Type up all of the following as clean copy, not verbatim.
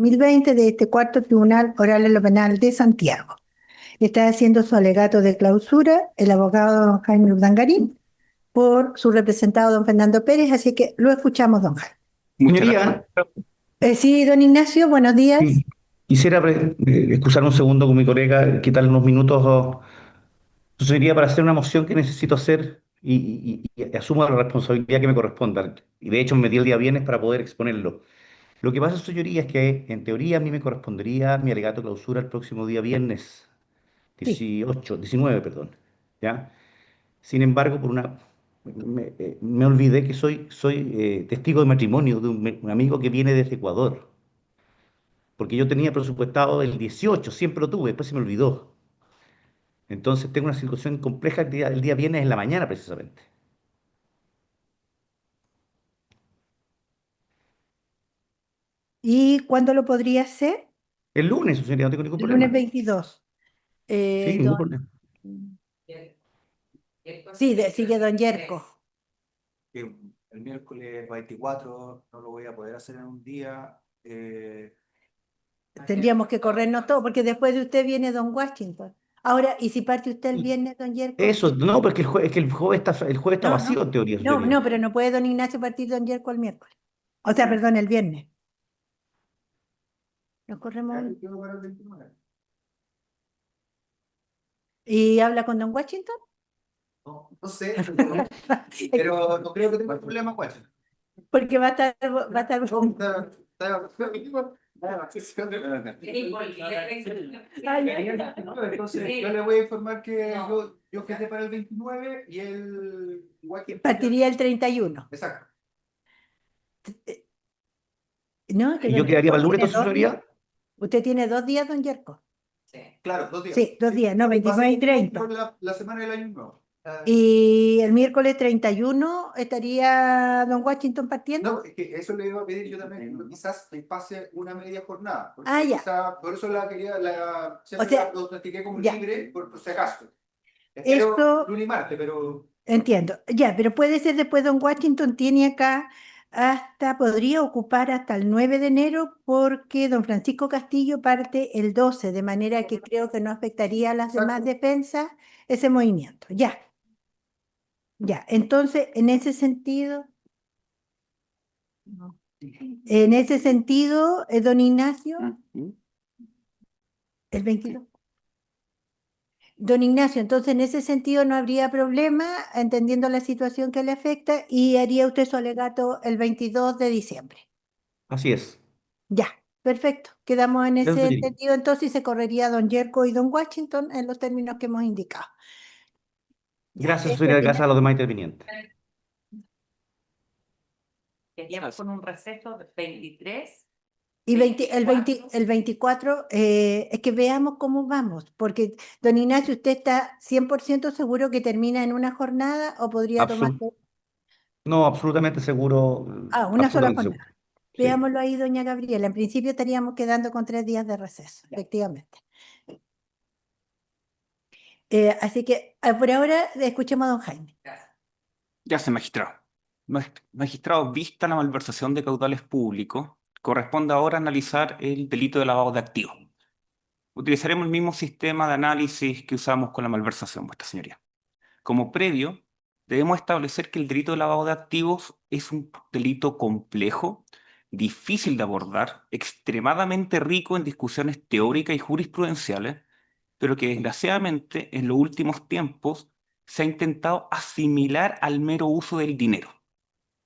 2020 de este cuarto Tribunal Oral en lo Penal de Santiago. Está haciendo su alegato de clausura el abogado don Jaime Urdangarín por su representado don Fernando Pérez, así que lo escuchamos, don Jaime. Muchas Señoría, Sí, don Ignacio, buenos días. sí, quisiera excusar un segundo con mi colega, quitarle unos minutos. Sería para hacer una moción que necesito hacer y asumo la responsabilidad que me corresponda. Y de hecho me metí el día viernes para poder exponerlo. Lo que pasa, señoría, es que en teoría a mí me correspondería mi alegato de clausura el próximo día viernes Sí. 19, perdón. ¿Ya? Sin embargo, me olvidé que soy testigo de matrimonio de un amigo que viene desde Ecuador. Porque yo tenía presupuestado el 18, siempre lo tuve, después se me olvidó. Entonces tengo una situación compleja el día viernes en la mañana precisamente. ¿Y cuándo lo podría hacer? El lunes, señoría, no tengo ningún El lunes problema. 22. Sí, ningún Don... problema. Sí, sigue don Yerko. que el miércoles 24 no lo voy a poder hacer en un día. Tendríamos que corrernos todo, porque después de usted viene don Washington. Ahora, ¿y si parte usted el viernes, don Yerko? Eso, no, porque es que el jueves está No, vacío no. en teoría, No, señoría. no, pero no puede don Ignacio partir don Yerko el miércoles. O sea, perdón, el viernes. Nos corremos. ¿Y habla con don Washington? No, no sé, pero no creo que tenga problema, guacho. Porque va a estar. Entonces, yo le voy a informar que yo quedé para el 29 y él igual que Partiría el 31. Exacto. No, que ¿Y don yo quedaría Yerko para el lunes tiene entonces, 2 días. señoría? Usted tiene 2 días, don Yerko. Claro, 2 días. Sí, 2 días, no, Va a ser 29 y 30. la semana del año nuevo. Y el miércoles 31 estaría don Washington partiendo. No, es que eso le iba a pedir yo también, que quizás me pase una media jornada, Ah, porque ya. quizás, por eso O siempre sea, lo practiqué como ya. libre, por si acaso. Espero Esto lunes y martes, pero entiendo. Ya, pero puede ser después don Washington tiene acá podría ocupar hasta el 9 de enero porque don Francisco Castillo parte el 12, de manera que creo que no afectaría a las demás defensas ese movimiento. Ya, ya. Entonces, en ese sentido, don Ignacio, el 22. Don Ignacio, entonces en ese sentido no habría problema, entendiendo la situación que le afecta, y haría usted su alegato el 22 de diciembre. Así es. Ya, perfecto. Quedamos en Eso, ese señoría. entendido entonces y se correría don Yerko y don Washington en los términos que hemos indicado. Ya, Gracias, señoría, gracias a los demás intervinientes. Queríamos con un receso de 23. Y el 24, es que veamos cómo vamos, porque don Ignacio, ¿usted está 100% seguro que termina en una jornada o podría tomarse Absol- no, absolutamente seguro. una sola Absolutamente seguro. jornada? Sí. Veámoslo ahí, doña Gabriela. En principio estaríamos quedando con 3 días de receso, efectivamente. Así que por ahora escuchemos a don Jaime. Ya se magistrado. Magistrado, vista la malversación de caudales públicos, corresponde ahora analizar el delito de lavado de activos. Utilizaremos el mismo sistema de análisis que usamos con la malversación, vuestra señoría. Como previo, debemos establecer que el delito de lavado de activos es un delito complejo, difícil de abordar, extremadamente rico en discusiones teóricas y jurisprudenciales, pero que desgraciadamente en los últimos tiempos se ha intentado asimilar al mero uso del dinero,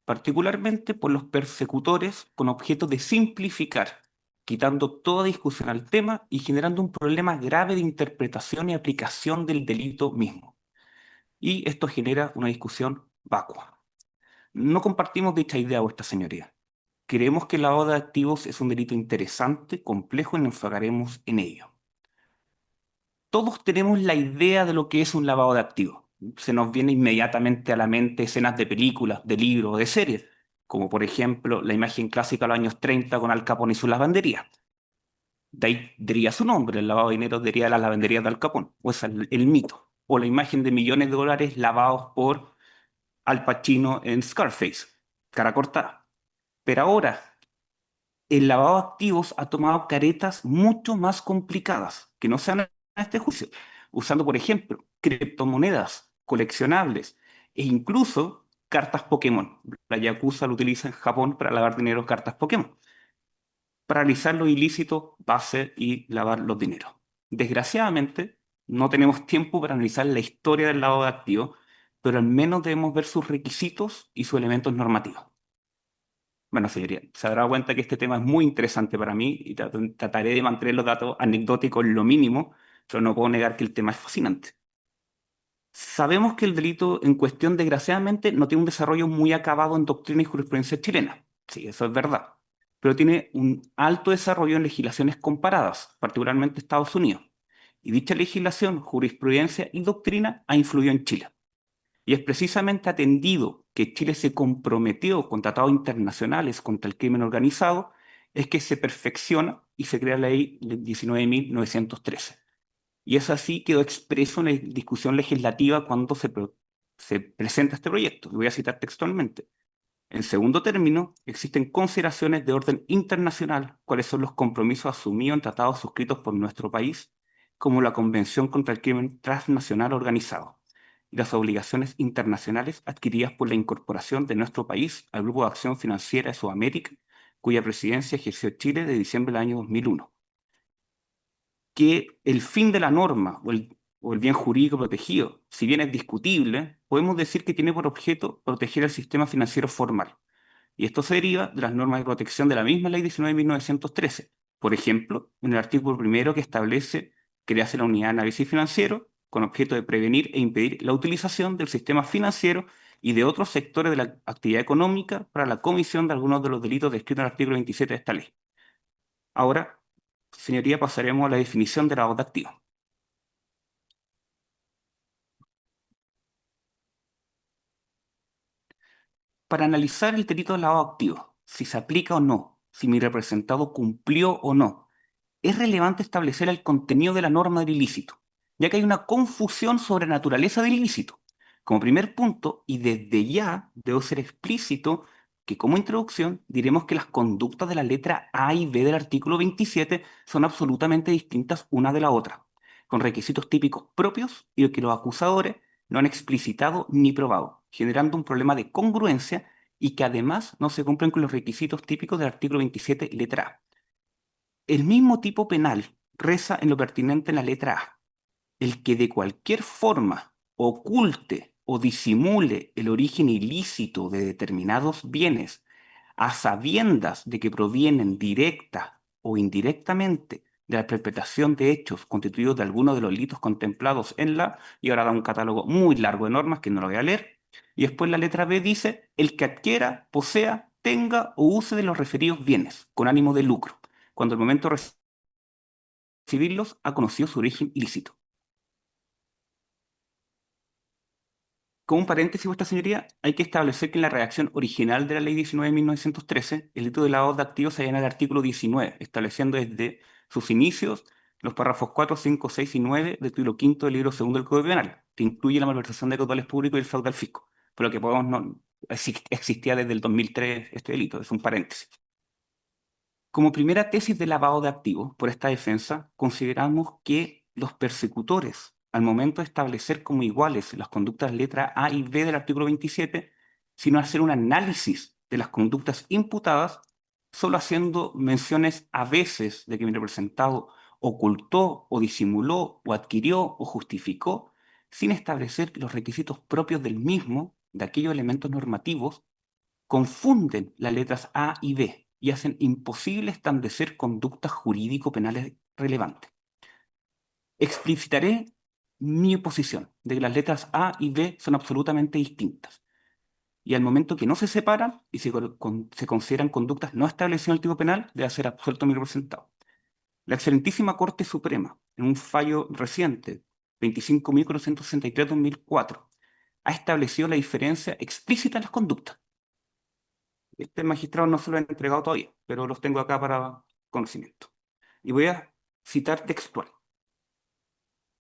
particularmente por los persecutores con objeto de simplificar, quitando toda discusión al tema y generando un problema grave de interpretación y aplicación del delito mismo. Y esto genera una discusión vacua. No compartimos dicha idea, vuestra señoría. Creemos que el lavado de activos es un delito interesante, complejo y nos enfocaremos en ello. Todos tenemos la idea de lo que es un lavado de activos. Se nos viene inmediatamente a la mente escenas de películas, de libros, de series, como por ejemplo la imagen clásica de los años 30 con Al Capone y sus lavanderías. De ahí diría su nombre, el lavado de dinero diría las lavanderías de Al Capone, o es el mito. O la imagen de millones de dólares lavados por Al Pacino en Scarface, cara cortada. Pero ahora, el lavado de activos ha tomado caretas mucho más complicadas que no se dan a este juicio, usando, por ejemplo, criptomonedas, coleccionables e incluso cartas Pokémon. La Yakuza lo utiliza en Japón para lavar dinero cartas Pokémon, para realizar los ilícitos base y lavar los dineros. Desgraciadamente, no tenemos tiempo para analizar la historia del lavado de activos, pero al menos debemos ver sus requisitos y sus elementos normativos. Bueno, señoría, se dará cuenta que este tema es muy interesante para mí y trataré de mantener los datos anecdóticos en lo mínimo, pero no puedo negar que el tema es fascinante. Sabemos que el delito en cuestión, desgraciadamente, no tiene un desarrollo muy acabado en doctrina y jurisprudencia chilena. Sí, eso es verdad. Pero tiene un alto desarrollo en legislaciones comparadas, particularmente Estados Unidos. Y dicha legislación, jurisprudencia y doctrina ha influido en Chile. Y es precisamente atendido que Chile se comprometió con tratados internacionales contra el crimen organizado, es que se perfecciona y se crea la ley 19.913. Y eso así quedó expreso en la discusión legislativa cuando se presenta este proyecto. Y voy a citar textualmente. En segundo término, existen consideraciones de orden internacional, cuáles son los compromisos asumidos en tratados suscritos por nuestro país, como la Convención contra el Crimen Transnacional Organizado, y las obligaciones internacionales adquiridas por la incorporación de nuestro país al Grupo de Acción Financiera de Sudamérica, cuya presidencia ejerció Chile de diciembre del año 2001. Que el fin de la norma o el bien jurídico protegido, si bien es discutible, podemos decir que tiene por objeto proteger el sistema financiero formal. Y esto se deriva de las normas de protección de la misma Ley 19.913. Por ejemplo, en el artículo primero que establece crearse la unidad de análisis financiero con objeto de prevenir e impedir la utilización del sistema financiero y de otros sectores de la actividad económica para la comisión de algunos de los delitos descritos en el artículo 27 de esta ley. Ahora, señoría, pasaremos a la definición de lavado de activos. Para analizar el delito de lavado de activos, si se aplica o no, si mi representado cumplió o no, es relevante establecer el contenido de la norma del ilícito, ya que hay una confusión sobre la naturaleza del ilícito. Como primer punto, y desde ya debo ser explícito que como introducción diremos que las conductas de la letra A y B del artículo 27 son absolutamente distintas una de la otra, con requisitos típicos propios y que los acusadores no han explicitado ni probado, generando un problema de congruencia y que además no se cumplen con los requisitos típicos del artículo 27, letra A. El mismo tipo penal reza en lo pertinente en la letra A. El que de cualquier forma oculte o disimule el origen ilícito de determinados bienes a sabiendas de que provienen directa o indirectamente de la perpetración de hechos constituidos de alguno de los delitos contemplados en la, y ahora da un catálogo muy largo de normas que no lo voy a leer, y después la letra B dice, el que adquiera, posea, tenga o use de los referidos bienes con ánimo de lucro, cuando el momento de recibirlos ha conocido su origen ilícito. Como un paréntesis, vuestra señoría, hay que establecer que en la redacción original de la Ley 19.913, el delito de lavado de activos se halla en el artículo 19, estableciendo desde sus inicios los párrafos 4, 5, 6 y 9 del título quinto del libro segundo del Código Penal, que incluye la malversación de caudales públicos y el fraude al fisco. Por lo que podemos existía desde el 2003 este delito, es un paréntesis. Como primera tesis de lavado de activos por esta defensa, consideramos que los persecutores, al momento de establecer como iguales las conductas letra A y B del artículo 27, sino hacer un análisis de las conductas imputadas, solo haciendo menciones a veces de que mi representado ocultó o disimuló o adquirió o justificó, sin establecer los requisitos propios del mismo, de aquellos elementos normativos, confunden las letras A y B y hacen imposible establecer conductas jurídico-penales relevantes. Explicitaré mi oposición de que las letras A y B son absolutamente distintas. Y al momento que no se separan y se consideran conductas no establecidas en el tipo penal, debe ser absuelto mi representado. La excelentísima Corte Suprema, en un fallo reciente, 25.463/2004, ha establecido la diferencia explícita en las conductas. Este magistrado no se lo ha entregado todavía, pero los tengo acá para conocimiento. Y voy a citar textual.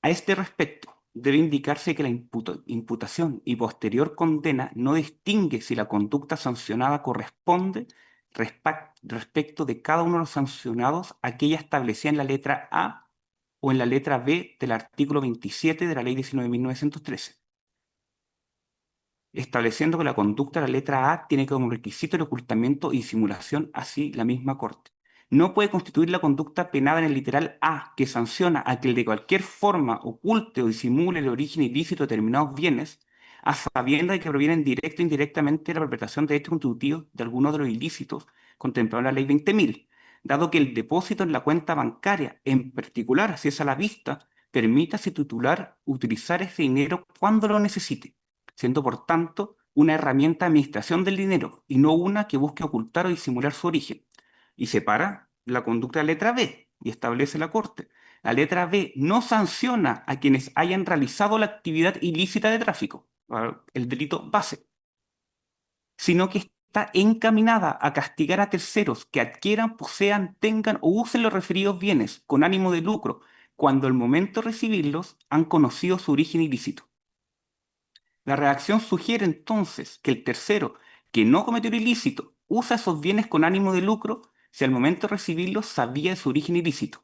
A este respecto, debe indicarse que la imputación y posterior condena no distingue si la conducta sancionada corresponde respecto de cada uno de los sancionados aquella establecida en la letra A o en la letra B del artículo 27 de la Ley 19.913, estableciendo que la conducta de la letra A tiene como requisito el ocultamiento y simulación, así la misma Corte. No puede constituir la conducta penada en el literal A, que sanciona a que el de cualquier forma oculte o disimule el origen ilícito de determinados bienes, a sabiendas de que provienen directa o indirectamente de la perpetración de hechos constitutivos de alguno de los ilícitos contemplados en la Ley 20.000, dado que el depósito en la cuenta bancaria, en particular si es a la vista, permita a su titular utilizar ese dinero cuando lo necesite, siendo por tanto una herramienta de administración del dinero y no una que busque ocultar o disimular su origen. Y separa la conducta de la letra B y establece la Corte. La letra B no sanciona a quienes hayan realizado la actividad ilícita de tráfico, el delito base, sino que está encaminada a castigar a terceros que adquieran, posean, tengan o usen los referidos bienes con ánimo de lucro, cuando al momento de recibirlos han conocido su origen ilícito. La redacción sugiere entonces que el tercero, que no cometió el ilícito, usa esos bienes con ánimo de lucro si al momento de recibirlos sabía de su origen ilícito.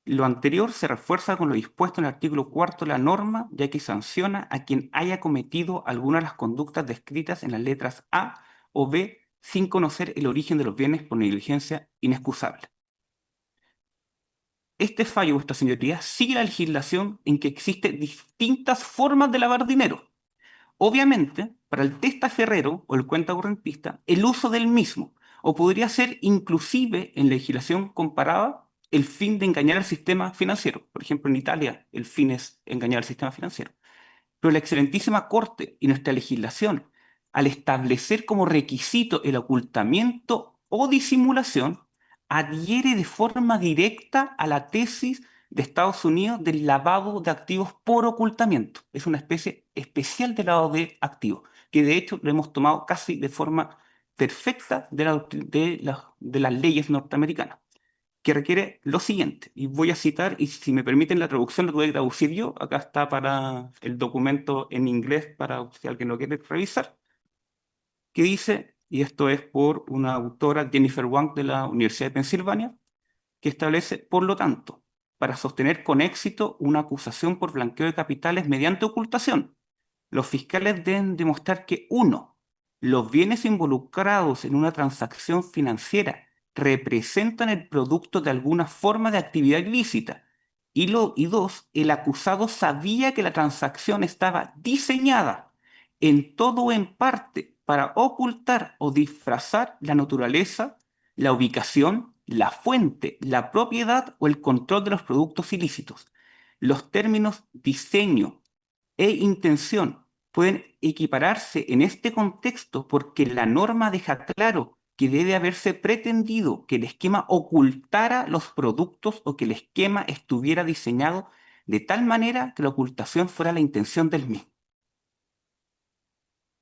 Lo anterior se refuerza con lo dispuesto en el artículo 4 de la norma, ya que sanciona a quien haya cometido alguna de las conductas descritas en las letras A o B sin conocer el origen de los bienes por negligencia inexcusable. Este fallo, vuestra señoría, sigue la legislación en que existen distintas formas de lavar dinero. Obviamente, para el testaferrero o el cuentacorrentista, el uso del mismo, o podría ser inclusive en legislación comparada, el fin de engañar al sistema financiero. Por ejemplo, en Italia el fin es engañar al sistema financiero. Pero la excelentísima Corte y nuestra legislación, al establecer como requisito el ocultamiento o disimulación, adhiere de forma directa a la tesis de Estados Unidos del lavado de activos por ocultamiento. Es una especie especial de lavado de activos, que de hecho lo hemos tomado casi de forma perfecta de las leyes norteamericanas, que requiere lo siguiente, y voy a citar, y si me permiten la traducción lo voy a traducir yo, acá está para el documento en inglés para si alguien lo quiere revisar, que dice, y esto es por una autora, Jennifer Wang de la Universidad de Pensilvania, que establece, por lo tanto, para sostener con éxito una acusación por blanqueo de capitales mediante ocultación, los fiscales deben demostrar que, uno, los bienes involucrados en una transacción financiera representan el producto de alguna forma de actividad ilícita, y dos, el acusado sabía que la transacción estaba diseñada en todo o en parte para ocultar o disfrazar la naturaleza, la ubicación, la fuente, la propiedad o el control de los productos ilícitos. Los términos diseño e intención pueden equipararse en este contexto porque la norma deja claro que debe haberse pretendido que el esquema ocultara los productos o que el esquema estuviera diseñado de tal manera que la ocultación fuera la intención del mismo.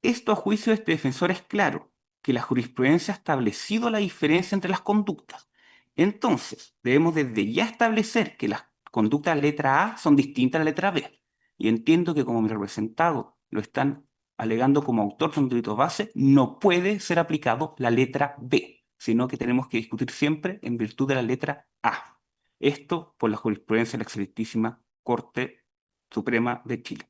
Esto, a juicio de este defensor, es claro, que la jurisprudencia ha establecido la diferencia entre las conductas. Entonces, debemos desde ya establecer que las conductas de la letra A son distintas a la letra B. Y entiendo que como mi representado lo están alegando como autor de un delito base, no puede ser aplicado la letra B, sino que tenemos que discutir siempre en virtud de la letra A. Esto por la jurisprudencia de la excelentísima Corte Suprema de Chile.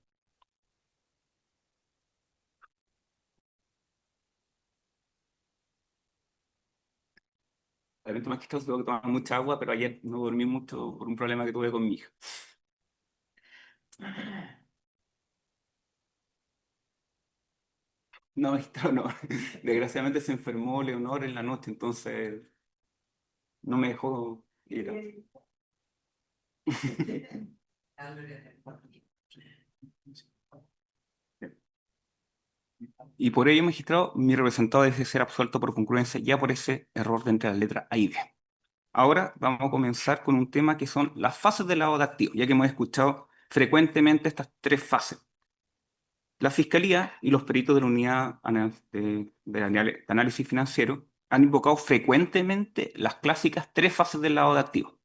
Realmente más que esto tengo que tomar mucha agua, pero ayer no dormí mucho por un problema que tuve con mi hija. No, esto no. Desgraciadamente se enfermó Leonor en la noche, entonces no me dejó ir. Y por ello, magistrado, mi representado debe ser absuelto por concurrencia ya por ese error de entre las letras A y B. Ahora vamos a comenzar con un tema que son las fases del lavado de activos, ya que hemos escuchado frecuentemente estas tres fases. La Fiscalía y los peritos de la Unidad de Análisis Financiero han invocado frecuentemente las clásicas tres fases del lavado de activos,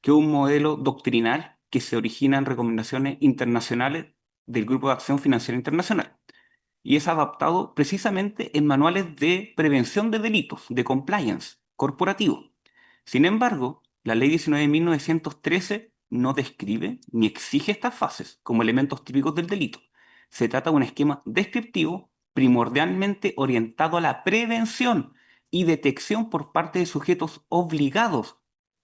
que es un modelo doctrinal que se origina en recomendaciones internacionales del Grupo de Acción Financiera Internacional. y es adaptado precisamente en manuales de prevención de delitos, de compliance corporativo. Sin embargo, la Ley 19.913 no describe ni exige estas fases como elementos típicos del delito. Se trata de un esquema descriptivo primordialmente orientado a la prevención y detección por parte de sujetos obligados,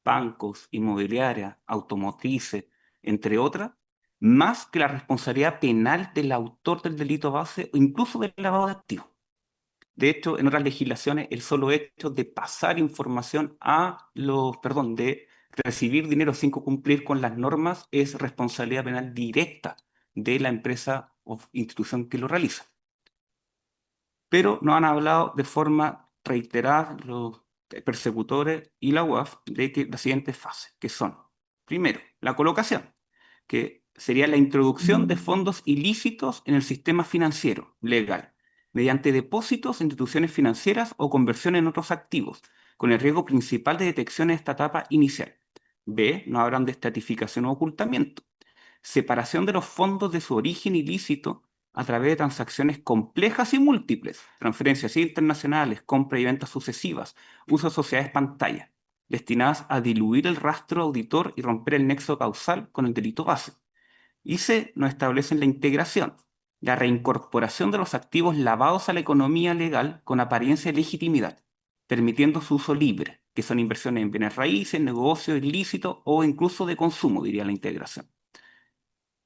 bancos, inmobiliarias, automotrices, entre otras, más que la responsabilidad penal del autor del delito base o incluso del lavado de activos. De hecho, en otras legislaciones, el solo hecho de pasar información de recibir dinero sin cumplir con las normas es responsabilidad penal directa de la empresa o institución que lo realiza. Pero nos han hablado de forma reiterada los persecutores y la UAF de que las siguientes fases, que son, primero, la colocación, que sería la introducción de fondos ilícitos en el sistema financiero legal, mediante depósitos en instituciones financieras o conversión en otros activos, con el riesgo principal de detección en esta etapa inicial. B, no habrán de estratificación o ocultamiento. Separación de los fondos de su origen ilícito a través de transacciones complejas y múltiples, transferencias internacionales, compra y ventas sucesivas, uso de sociedades pantalla, destinadas a diluir el rastro auditor y romper el nexo causal con el delito base. Y C, nos establecen la integración, la reincorporación de los activos lavados a la economía legal con apariencia de legitimidad, permitiendo su uso libre, que son inversiones en bienes raíces, negocios ilícitos o incluso de consumo, diría la integración.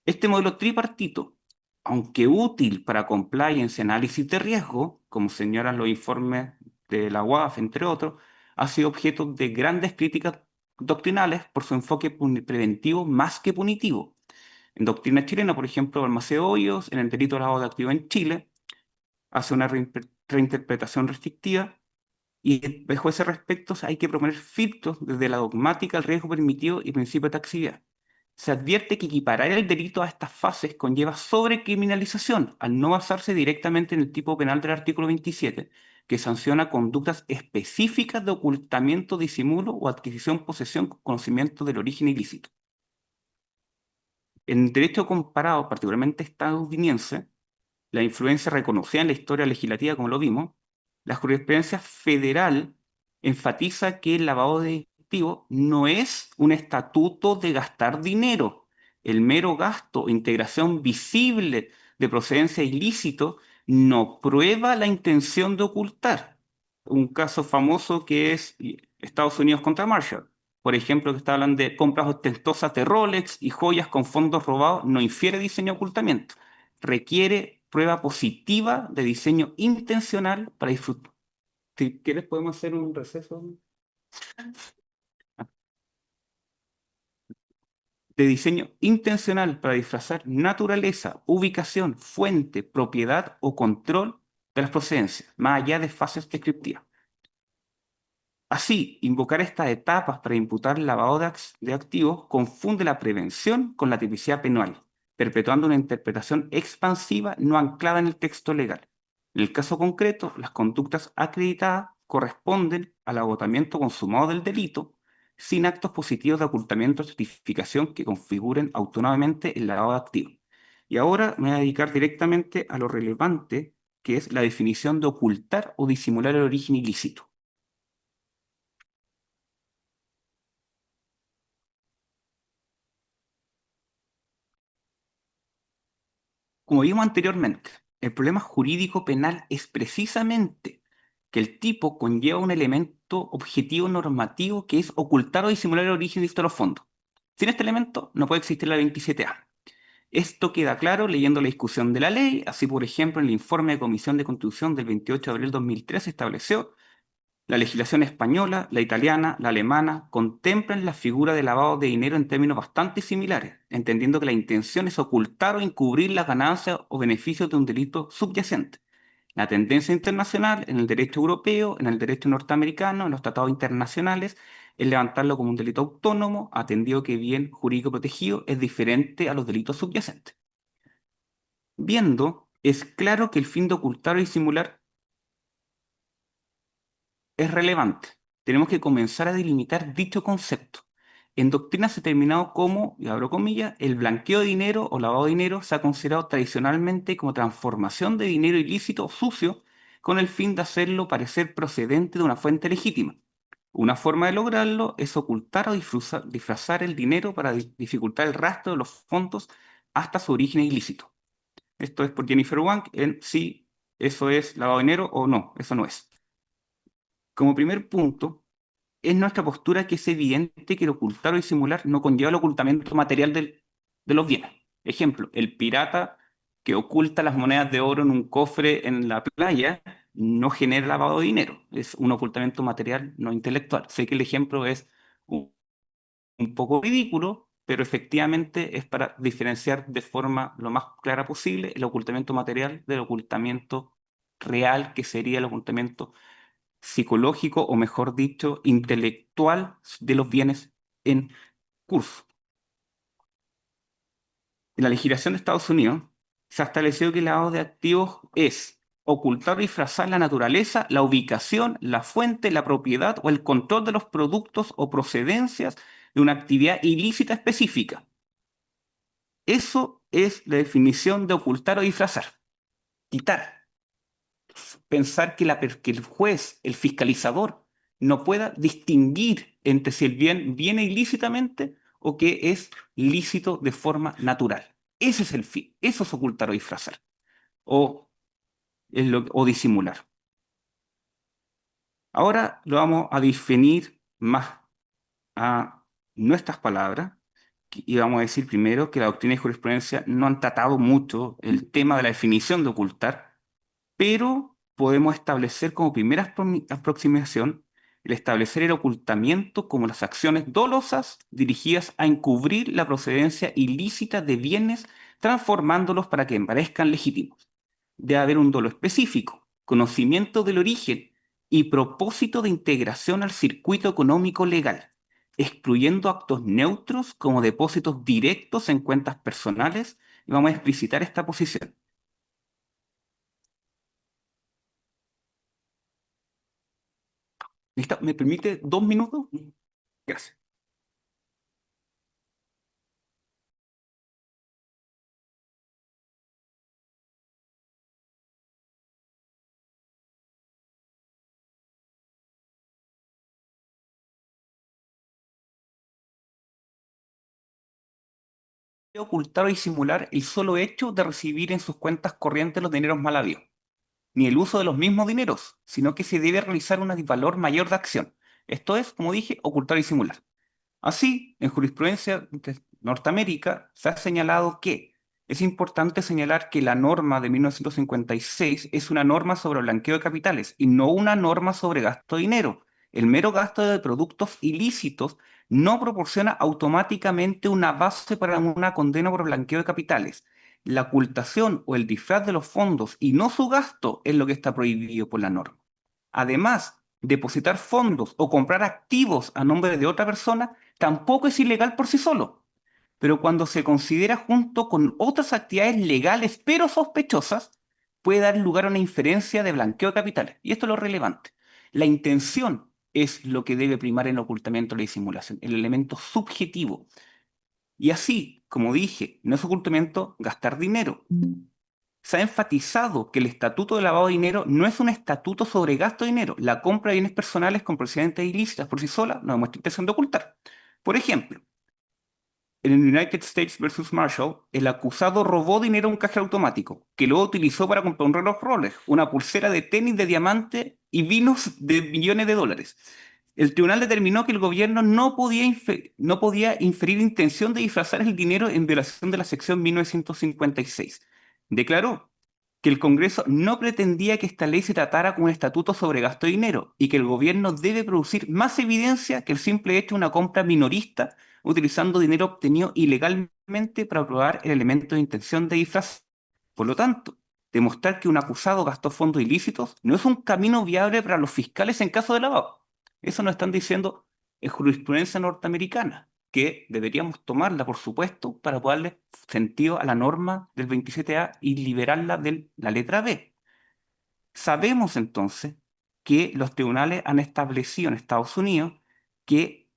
Este modelo tripartito, aunque útil para compliance y análisis de riesgo, como señalan los informes de la UAF, entre otros, ha sido objeto de grandes críticas doctrinales por su enfoque preventivo más que punitivo. En doctrina chilena, por ejemplo, Balmaceda Hoyos, en el delito de lavado de activos en Chile, hace una reinterpretación restrictiva y bajo ese respecto hay que proponer filtros desde la dogmática al riesgo permitido y principio de taxividad. Se advierte que equiparar el delito a estas fases conlleva sobrecriminalización al no basarse directamente en el tipo penal del artículo 27, que sanciona conductas específicas de ocultamiento, disimulo o adquisición, posesión con conocimiento del origen ilícito. En el derecho comparado, particularmente estadounidense, la influencia reconocida en la historia legislativa, como lo vimos, la jurisprudencia federal enfatiza que el lavado de activos no es un estatuto de gastar dinero. El mero gasto o integración visible de procedencia ilícito no prueba la intención de ocultar. Un caso famoso que es Estados Unidos contra Marshall. Por ejemplo, que está hablando de compras ostentosas de Rolex y joyas con fondos robados, no infiere diseño de ocultamiento. Requiere prueba positiva de diseño intencional para disfrutar. Si quieres, podemos hacer un receso. De diseño intencional para disfrazar naturaleza, ubicación, fuente, propiedad o control de las procedencias, más allá de fases descriptivas. Así, invocar estas etapas para imputar lavado de activos confunde la prevención con la tipicidad penal, perpetuando una interpretación expansiva no anclada en el texto legal. En el caso concreto, las conductas acreditadas corresponden al agotamiento consumado del delito, sin actos positivos de ocultamiento o certificación que configuren autónomamente el lavado de activos. Y ahora me voy a dedicar directamente a lo relevante, que es la definición de ocultar o disimular el origen ilícito. Como vimos anteriormente, el problema jurídico penal es precisamente que el tipo conlleva un elemento objetivo normativo que es ocultar o disimular el origen de los fondos. Sin este elemento no puede existir la 27A. Esto queda claro leyendo la discusión de la ley, así por ejemplo en el informe de Comisión de Constitución del 28 de abril de 2013 estableció la legislación española, la italiana, la alemana contemplan la figura de lavado de dinero en términos bastante similares, entendiendo que la intención es ocultar o encubrir las ganancias o beneficios de un delito subyacente. La tendencia internacional en el derecho europeo, en el derecho norteamericano, en los tratados internacionales, es levantarlo como un delito autónomo, atendido que bien jurídico protegido es diferente a los delitos subyacentes. Viendo, es claro que el fin de ocultar o disimular es relevante. Tenemos que comenzar a delimitar dicho concepto. En doctrina se ha determinado como, y abro comillas, el blanqueo de dinero o lavado de dinero se ha considerado tradicionalmente como transformación de dinero ilícito o sucio con el fin de hacerlo parecer procedente de una fuente legítima. Una forma de lograrlo es ocultar o disfrazar el dinero para dificultar el rastro de los fondos hasta su origen ilícito. Esto es por Jennifer Wang en si eso es lavado de dinero o no, eso no es. Como primer punto, es nuestra postura que es evidente que el ocultar o disimular no conlleva el ocultamiento material de los bienes. Ejemplo, el pirata que oculta las monedas de oro en un cofre en la playa no genera lavado de dinero, es un ocultamiento material, no intelectual. Sé que el ejemplo es un poco ridículo, pero efectivamente es para diferenciar de forma lo más clara posible el ocultamiento material del ocultamiento real, que sería el ocultamiento psicológico o mejor dicho, intelectual de los bienes en curso. En la legislación de Estados Unidos se ha establecido que el lavado de activos es ocultar o disfrazar la naturaleza, la ubicación, la fuente, la propiedad o el control de los productos o procedencias de una actividad ilícita específica. Eso es la definición de ocultar o disfrazar. Quitar. Pensar que el juez, el fiscalizador, no pueda distinguir entre si el bien viene ilícitamente o que es lícito de forma natural. Ese es el fin. Eso es ocultar o disfrazar. O, o disimular. Ahora lo vamos a definir más a nuestras palabras y vamos a decir primero que la doctrina y jurisprudencia no han tratado mucho el tema de la definición de ocultar, pero podemos establecer como primera aproximación el establecer el ocultamiento como las acciones dolosas dirigidas a encubrir la procedencia ilícita de bienes, transformándolos para que parezcan legítimos. Debe haber un dolo específico, conocimiento del origen y propósito de integración al circuito económico legal, excluyendo actos neutros como depósitos directos en cuentas personales, y vamos a explicitar esta posición. ¿Me permite 2 minutos? Gracias. Ocultar o disimular el solo hecho de recibir en sus cuentas corrientes los dineros mal habidos, ni el uso de los mismos dineros, sino que se debe realizar un valor mayor de acción. Esto es, como dije, ocultar y disimular. Así, en jurisprudencia de Norteamérica se ha señalado que es importante señalar que la norma de 1956 es una norma sobre blanqueo de capitales y no una norma sobre gasto de dinero. El mero gasto de productos ilícitos no proporciona automáticamente una base para una condena por blanqueo de capitales. La ocultación o el disfraz de los fondos y no su gasto es lo que está prohibido por la norma. Además, depositar fondos o comprar activos a nombre de otra persona tampoco es ilegal por sí solo, pero cuando se considera junto con otras actividades legales pero sospechosas, puede dar lugar a una inferencia de blanqueo de capitales. Y esto es lo relevante. La intención es lo que debe primar en el ocultamiento o la disimulación, el elemento subjetivo. Y así, como dije, no es ocultamiento gastar dinero. Se ha enfatizado que el estatuto de lavado de dinero no es un estatuto sobre gasto de dinero. La compra de bienes personales con procedentes ilícitas por sí sola no demuestra intención de ocultar. Por ejemplo, en el United States versus Marshall, el acusado robó dinero a un cajero automático, que luego utilizó para comprar un reloj Rolex, una pulsera de tenis de diamante y vinos de millones de dólares. El tribunal determinó que el gobierno no podía inferir intención de disfrazar el dinero en violación de la sección 1956. Declaró que el Congreso no pretendía que esta ley se tratara como un estatuto sobre gasto de dinero y que el gobierno debe producir más evidencia que el simple hecho de una compra minorista utilizando dinero obtenido ilegalmente para probar el elemento de intención de disfraz. Por lo tanto, demostrar que un acusado gastó fondos ilícitos no es un camino viable para los fiscales en caso de lavado. Eso nos están diciendo en jurisprudencia norteamericana, que deberíamos tomarla, por supuesto, para poder darle sentido a la norma del 27A y liberarla de la letra B. Sabemos entonces que los tribunales han establecido en Estados Unidos que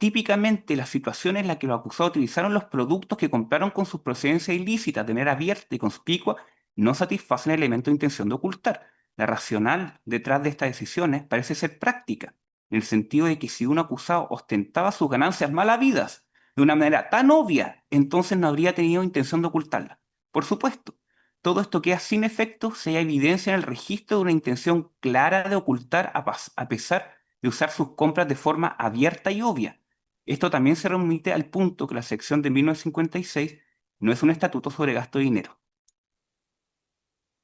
típicamente la situación en la que los acusados utilizaron los productos que compraron con su procedencia ilícita de manera abierta y conspicua no satisfacen el elemento de intención de ocultar. La racional detrás de estas decisiones parece ser práctica, en el sentido de que si un acusado ostentaba sus ganancias mal habidas de una manera tan obvia, entonces no habría tenido intención de ocultarlas. Por supuesto, todo esto queda sin efecto si hay evidencia en el registro de una intención clara de ocultar a pesar de usar sus compras de forma abierta y obvia. Esto también se remite al punto que la sección de 1956 no es un estatuto sobre gasto de dinero.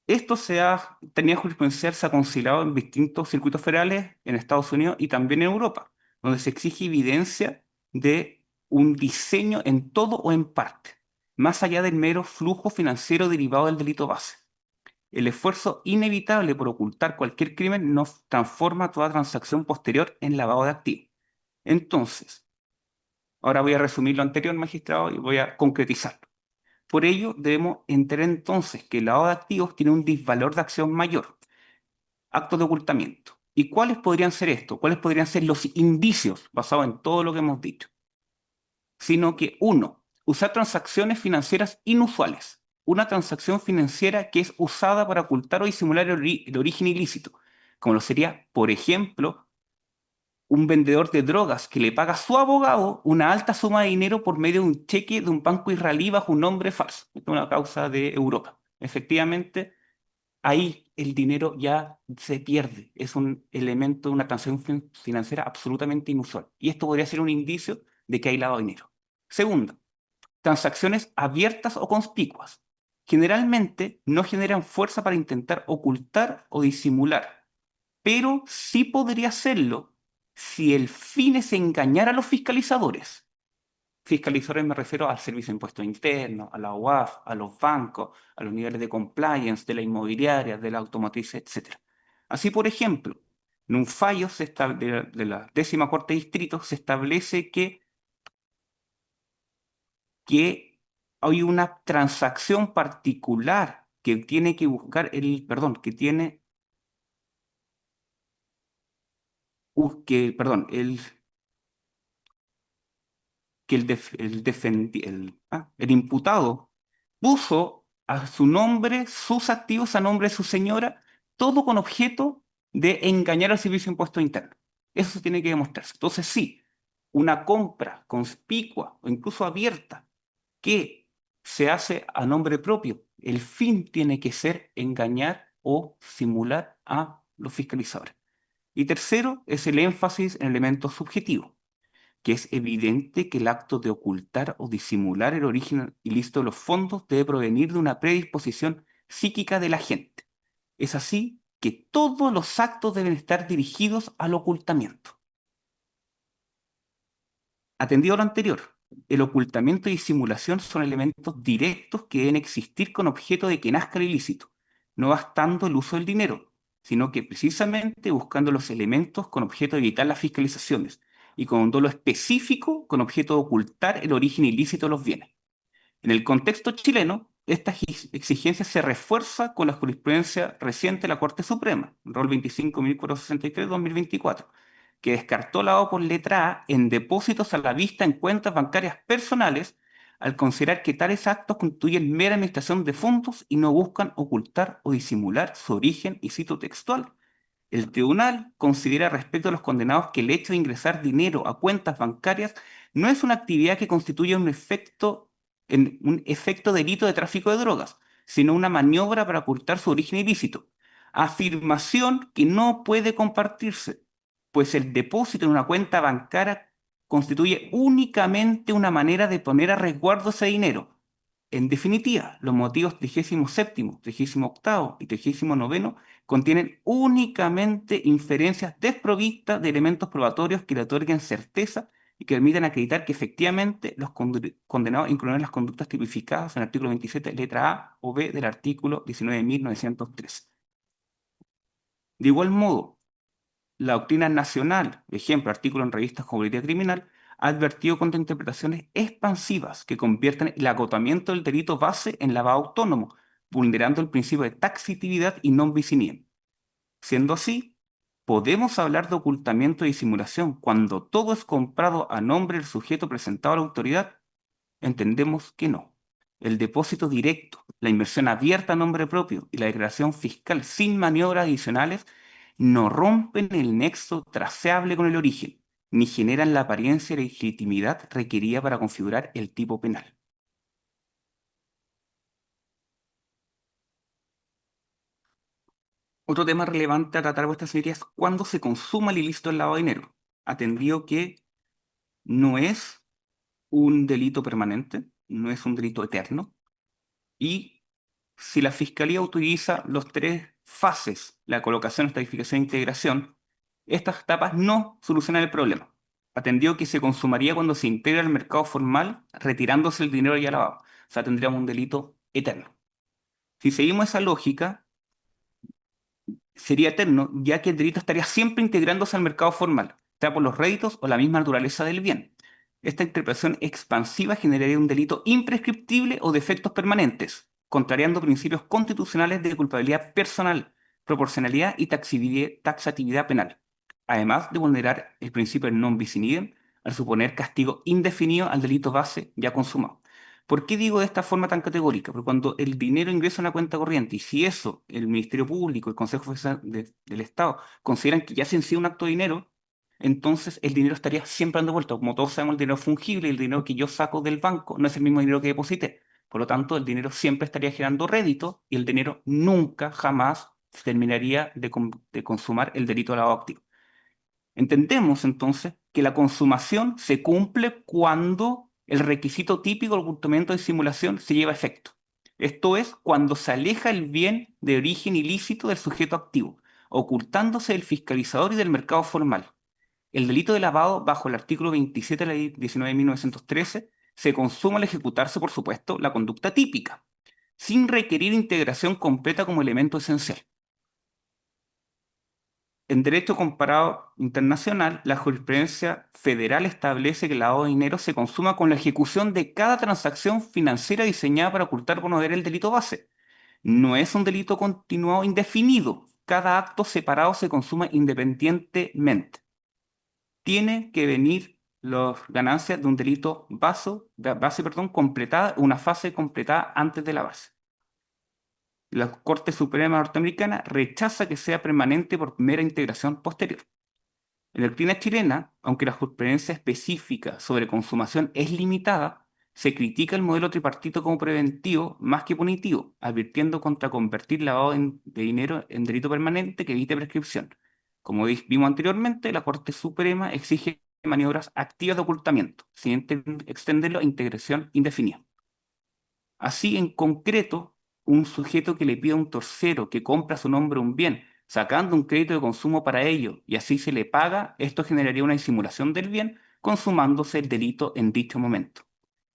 Esto tenía jurisprudencia, se ha conciliado en distintos circuitos federales en Estados Unidos y también en Europa, donde se exige evidencia de un diseño en todo o en parte, más allá del mero flujo financiero derivado del delito base. El esfuerzo inevitable por ocultar cualquier crimen no transforma toda transacción posterior en lavado de activos. Entonces, ahora voy a resumir lo anterior, magistrado, y voy a concretizarlo. Por ello, debemos entender entonces que el lavado de activos tiene un disvalor de acción mayor, actos de ocultamiento. ¿Y cuáles podrían ser estos? ¿Cuáles podrían ser los indicios basados en todo lo que hemos dicho? Sino que, uno, usar transacciones financieras inusuales. Una transacción financiera que es usada para ocultar o disimular el origen ilícito, como lo sería, por ejemplo, un vendedor de drogas que le paga a su abogado una alta suma de dinero por medio de un cheque de un banco israelí bajo un nombre falso. Esta es una causa de Europa. Efectivamente, ahí el dinero ya se pierde. Es un elemento de una transacción financiera absolutamente inusual. Y esto podría ser un indicio de que hay lavado de dinero. Segundo, transacciones abiertas o conspicuas. Generalmente no generan fuerza para intentar ocultar o disimular, pero sí podría hacerlo si el fin es engañar a los fiscalizadores. Fiscalizadores me refiero al Servicio de Impuestos Internos, a la UAF, a los bancos, a los niveles de compliance de la inmobiliaria, de la automotriz, etc. Así, por ejemplo, en un fallo de la 10ª Corte de Distrito se establece que hay una transacción particular que tiene que buscar que tiene, que el imputado puso a su nombre, sus activos a nombre de su señora, todo con objeto de engañar al Servicio de Impuestos Internos. Eso se tiene que demostrarse. Entonces, sí, una compra conspicua o incluso abierta que se hace a nombre propio, el fin tiene que ser engañar o simular a los fiscalizadores. Y tercero, es el énfasis en elementos subjetivos, que es evidente que el acto de ocultar o disimular el origen ilícito de los fondos debe provenir de una predisposición psíquica de la gente. Es así que todos los actos deben estar dirigidos al ocultamiento. Atendido lo anterior, el ocultamiento y disimulación son elementos directos que deben existir con objeto de que nazca el ilícito, no bastando el uso del dinero, sino que precisamente buscando los elementos con objeto de evitar las fiscalizaciones y con un dolo específico con objeto de ocultar el origen ilícito de los bienes. En el contexto chileno, esta exigencia se refuerza con la jurisprudencia reciente de la Corte Suprema, Rol 25.463-2024, que descartó la O por letra A en depósitos a la vista en cuentas bancarias personales al considerar que tales actos constituyen mera administración de fondos y no buscan ocultar o disimular su origen, y cito textual: el tribunal considera respecto a los condenados que el hecho de ingresar dinero a cuentas bancarias no es una actividad que constituya un efecto delito de tráfico de drogas, sino una maniobra para ocultar su origen ilícito. Afirmación que no puede compartirse, pues el depósito en una cuenta bancaria constituye únicamente una manera de poner a resguardo ese dinero. En definitiva, los motivos 37º, 38º y 39º contienen únicamente inferencias desprovistas de elementos probatorios que le otorguen certeza y que permitan acreditar que efectivamente los condenados incluyen las conductas tipificadas en el artículo 27, letra A o B del artículo 19.913. De igual modo, la doctrina nacional, ejemplo, artículo en revistas como Política Criminal, ha advertido contra interpretaciones expansivas que convierten el agotamiento del delito base en lavado autónomo, vulnerando el principio de taxitividad y non bis in idem. Siendo así, ¿Podemos hablar de ocultamiento y disimulación cuando todo es comprado a nombre del sujeto presentado a la autoridad? Entendemos que no. El depósito directo, la inversión abierta a nombre propio y la declaración fiscal sin maniobras adicionales no rompen el nexo traceable con el origen, ni generan la apariencia de legitimidad requerida para configurar el tipo penal. Otro tema relevante a tratar, vuestras señorías, es cuándo se consuma el ilícito del lavado de dinero, atendido que no es un delito permanente, no es un delito eterno, y si la Fiscalía utiliza los tres fases, la colocación, estadificación e integración, estas etapas no solucionan el problema, atendido que se consumaría cuando se integra al mercado formal, retirándose el dinero ya lavado. O sea, tendríamos un delito eterno. Si seguimos esa lógica, sería eterno, ya que el delito estaría siempre integrándose al mercado formal, sea por los réditos o la misma naturaleza del bien. Esta interpretación expansiva generaría un delito imprescriptible o de efectos permanentes, contrariando principios constitucionales de culpabilidad personal, proporcionalidad y taxatividad penal, además de vulnerar el principio del non bis in idem al suponer castigo indefinido al delito base ya consumado. ¿Por qué digo de esta forma tan categórica? Porque cuando el dinero ingresa a una cuenta corriente y si eso el Ministerio Público, el Consejo Fiscal del Estado consideran que ya se ha sido un acto de dinero, entonces el dinero estaría siempre dando vuelta. Como todos sabemos, el dinero fungible, el dinero que yo saco del banco, no es el mismo dinero que deposité. Por lo tanto, el dinero siempre estaría generando rédito y el dinero nunca, jamás terminaría de consumar el delito de lavado de activos. Entendemos entonces que la consumación se cumple cuando el requisito típico del ocultamiento de simulación se lleva a efecto. Esto es cuando se aleja el bien de origen ilícito del sujeto activo, ocultándose del fiscalizador y del mercado formal. El delito de lavado bajo el artículo 27 de la Ley 19.913 se consuma al ejecutarse, por supuesto, la conducta típica, sin requerir integración completa como elemento esencial. En derecho comparado internacional, la jurisprudencia federal establece que el lavado de dinero se consuma con la ejecución de cada transacción financiera diseñada para ocultar o no el delito base. No es un delito continuado indefinido. Cada acto separado se consuma independientemente. Tiene que venir las ganancias de un delito base, completada, una fase completada antes de la base. La Corte Suprema norteamericana rechaza que sea permanente por mera integración posterior. En la doctrina chilena, aunque la jurisprudencia específica sobre consumación es limitada, se critica el modelo tripartito como preventivo más que punitivo, advirtiendo contra convertir lavado de dinero en delito permanente que evite prescripción. Como vimos anteriormente, la Corte Suprema exige maniobras activas de ocultamiento, sin extenderlo a integración indefinida. Así, en concreto, un sujeto que le pide a un tercero que compra a su nombre un bien, sacando un crédito de consumo para ello, y así se le paga, esto generaría una disimulación del bien, consumándose el delito en dicho momento.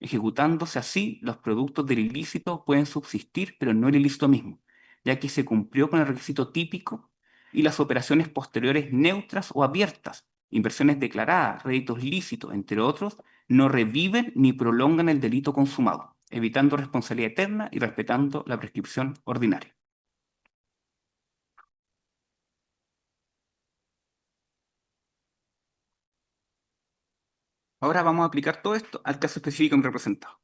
Ejecutándose así, los productos del ilícito pueden subsistir, pero no el ilícito mismo, ya que se cumplió con el requisito típico y las operaciones posteriores neutras o abiertas, inversiones declaradas, réditos lícitos, entre otros, no reviven ni prolongan el delito consumado, evitando responsabilidad eterna y respetando la prescripción ordinaria. Ahora vamos a aplicar todo esto al caso específico de mi representado.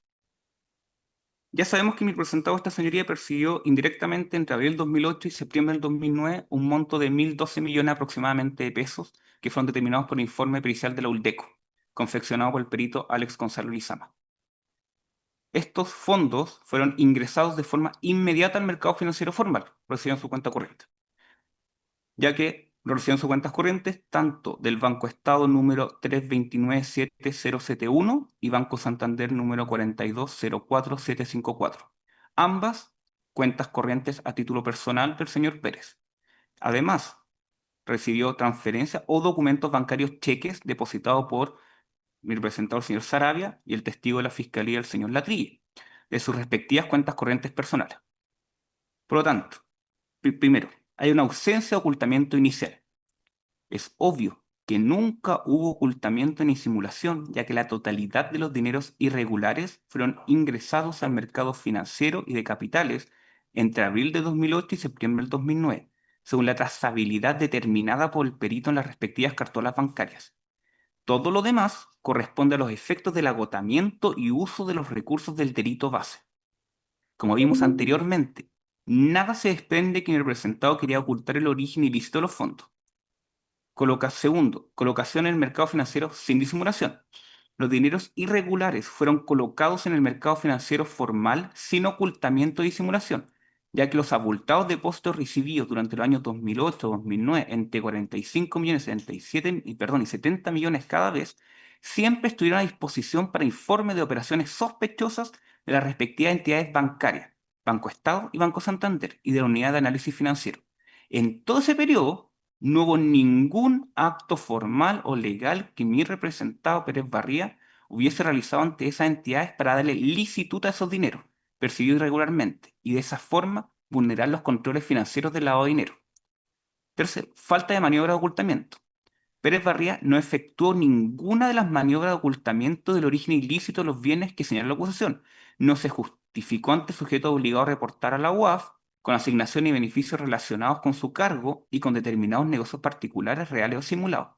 Ya sabemos que mi representado, esta señoría, percibió indirectamente entre abril del 2008 y septiembre del 2009 un monto de 1.012 millones aproximadamente de pesos que fueron determinados por el informe pericial de la ULDECO, confeccionado por el perito Alex Gonzalo Lizama. Estos fondos fueron ingresados de forma inmediata al mercado financiero formal, reciben su cuenta corriente, ya que lo reciben sus cuentas corrientes tanto del Banco Estado número 329-7071 y Banco Santander número 4204-754, ambas cuentas corrientes a título personal del señor Pérez. Además, recibió transferencias o documentos bancarios, cheques depositados por mi representado, el señor Sarabia, y el testigo de la Fiscalía, el señor Latrille, de sus respectivas cuentas corrientes personales. Por lo tanto, primero, hay una ausencia de ocultamiento inicial. Es obvio que nunca hubo ocultamiento ni simulación, ya que la totalidad de los dineros irregulares fueron ingresados al mercado financiero y de capitales entre abril de 2008 y septiembre del 2009, según la trazabilidad determinada por el perito en las respectivas cartolas bancarias. Todo lo demás corresponde a los efectos del agotamiento y uso de los recursos del delito base. Como vimos anteriormente, nada se desprende que el representado quería ocultar el origen ilícito de los fondos. Segundo, colocación en el mercado financiero sin disimulación. Los dineros irregulares fueron colocados en el mercado financiero formal sin ocultamiento y disimulación, ya que los abultados depósitos recibidos durante los años 2008-2009 entre 45 millones, 77, y 70 millones cada vez, siempre estuvieron a disposición para informe de operaciones sospechosas de las respectivas entidades bancarias, Banco Estado y Banco Santander, y de la Unidad de Análisis Financiero. En todo ese periodo, no hubo ningún acto formal o legal que mi representado Pérez Barría hubiese realizado ante esas entidades para darle licitud a esos dineros percibidos irregularmente y de esa forma vulnerar los controles financieros del lavado de dinero. Tercero, falta de maniobra de ocultamiento. Pérez Barría no efectuó ninguna de las maniobras de ocultamiento del origen ilícito de los bienes que señala la acusación. No se justificó ante sujeto obligado a reportar a la UAF con asignación y beneficios relacionados con su cargo y con determinados negocios particulares reales o simulados.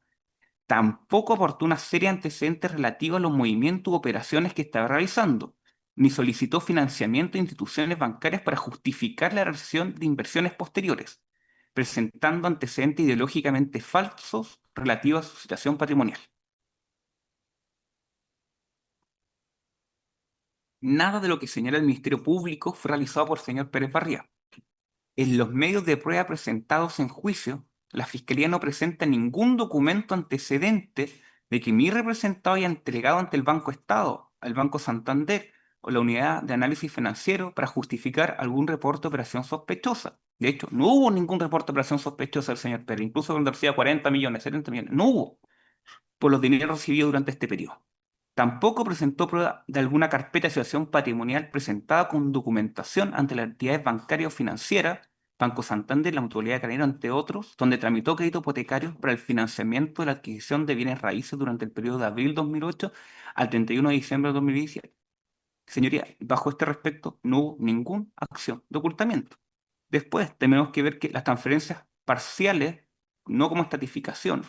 Tampoco aportó una serie de antecedentes relativos a los movimientos u operaciones que estaba realizando, ni solicitó financiamiento de instituciones bancarias para justificar la realización de inversiones posteriores, presentando antecedentes ideológicamente falsos relativos a su situación patrimonial. Nada de lo que señala el Ministerio Público fue realizado por el señor Pérez Barría. En los medios de prueba presentados en juicio, la Fiscalía no presenta ningún documento antecedente de que mi representado haya entregado ante el Banco Estado, al Banco Santander o la Unidad de Análisis Financiero para justificar algún reporte de operación sospechosa. De hecho, no hubo ningún reporte de operación sospechosa del señor Pérez, incluso cuando recibía 40 millones, 70 millones. No hubo por los dineros recibidos durante este periodo. Tampoco presentó prueba de alguna carpeta de situación patrimonial presentada con documentación ante las entidades bancarias o financieras, Banco Santander, la Mutualidad de Carabineros, entre otros, donde tramitó crédito hipotecario para el financiamiento de la adquisición de bienes raíces durante el periodo de abril 2008 al 31 de diciembre de 2017. Señoría, bajo este respecto no hubo ninguna acción de ocultamiento. Después tenemos que ver que las transferencias parciales, no como estratificación,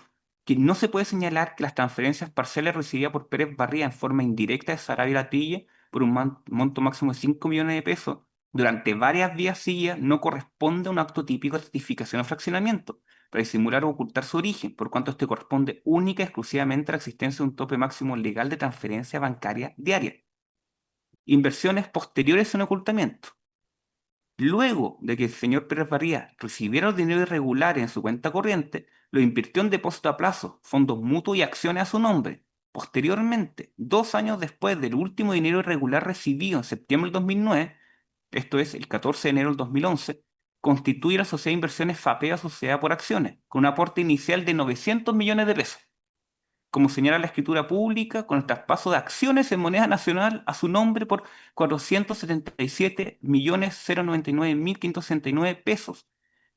que no se puede señalar que las transferencias parciales recibidas por Pérez Barría en forma indirecta de Sarabia Latille por un monto máximo de 5 millones de pesos durante varias vías seguidas no corresponde a un acto típico de estratificación o fraccionamiento, para disimular o ocultar su origen, por cuanto este corresponde única y exclusivamente a la existencia de un tope máximo legal de transferencia bancaria diaria. Inversiones posteriores en ocultamiento. Luego de que el señor Pérez Barría recibiera el dinero irregular en su cuenta corriente, lo invirtió en depósito a plazo, fondos mutuos y acciones a su nombre. Posteriormente, 2 años después del último dinero irregular recibido en septiembre del 2009, esto es el 14 de enero del 2011, constituye la Sociedad de Inversiones FAPEA Sociedad por Acciones, con un aporte inicial de 900 millones de pesos. Como señala la escritura pública, con el traspaso de acciones en moneda nacional a su nombre por 477.099.569 pesos,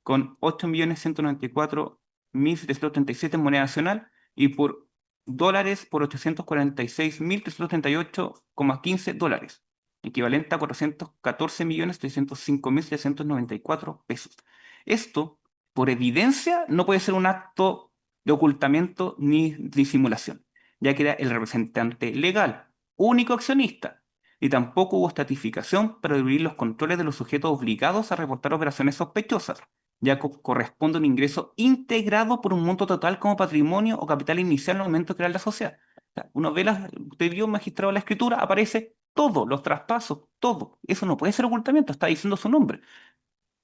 con 8.194.737 en moneda nacional y por dólares por 846.338,15 dólares, equivalente a 414.305.794 pesos. Esto, por evidencia, no puede ser un acto de ocultamiento ni disimulación, ya que era el representante legal, único accionista, y tampoco hubo estratificación para dividir los controles de los sujetos obligados a reportar operaciones sospechosas, ya que corresponde a un ingreso integrado por un monto total como patrimonio o capital inicial en el momento de crear la sociedad. O sea, uno ve usted vio, magistrado, la escritura, aparece todo, los traspasos, todo. Eso no puede ser ocultamiento, está diciendo su nombre.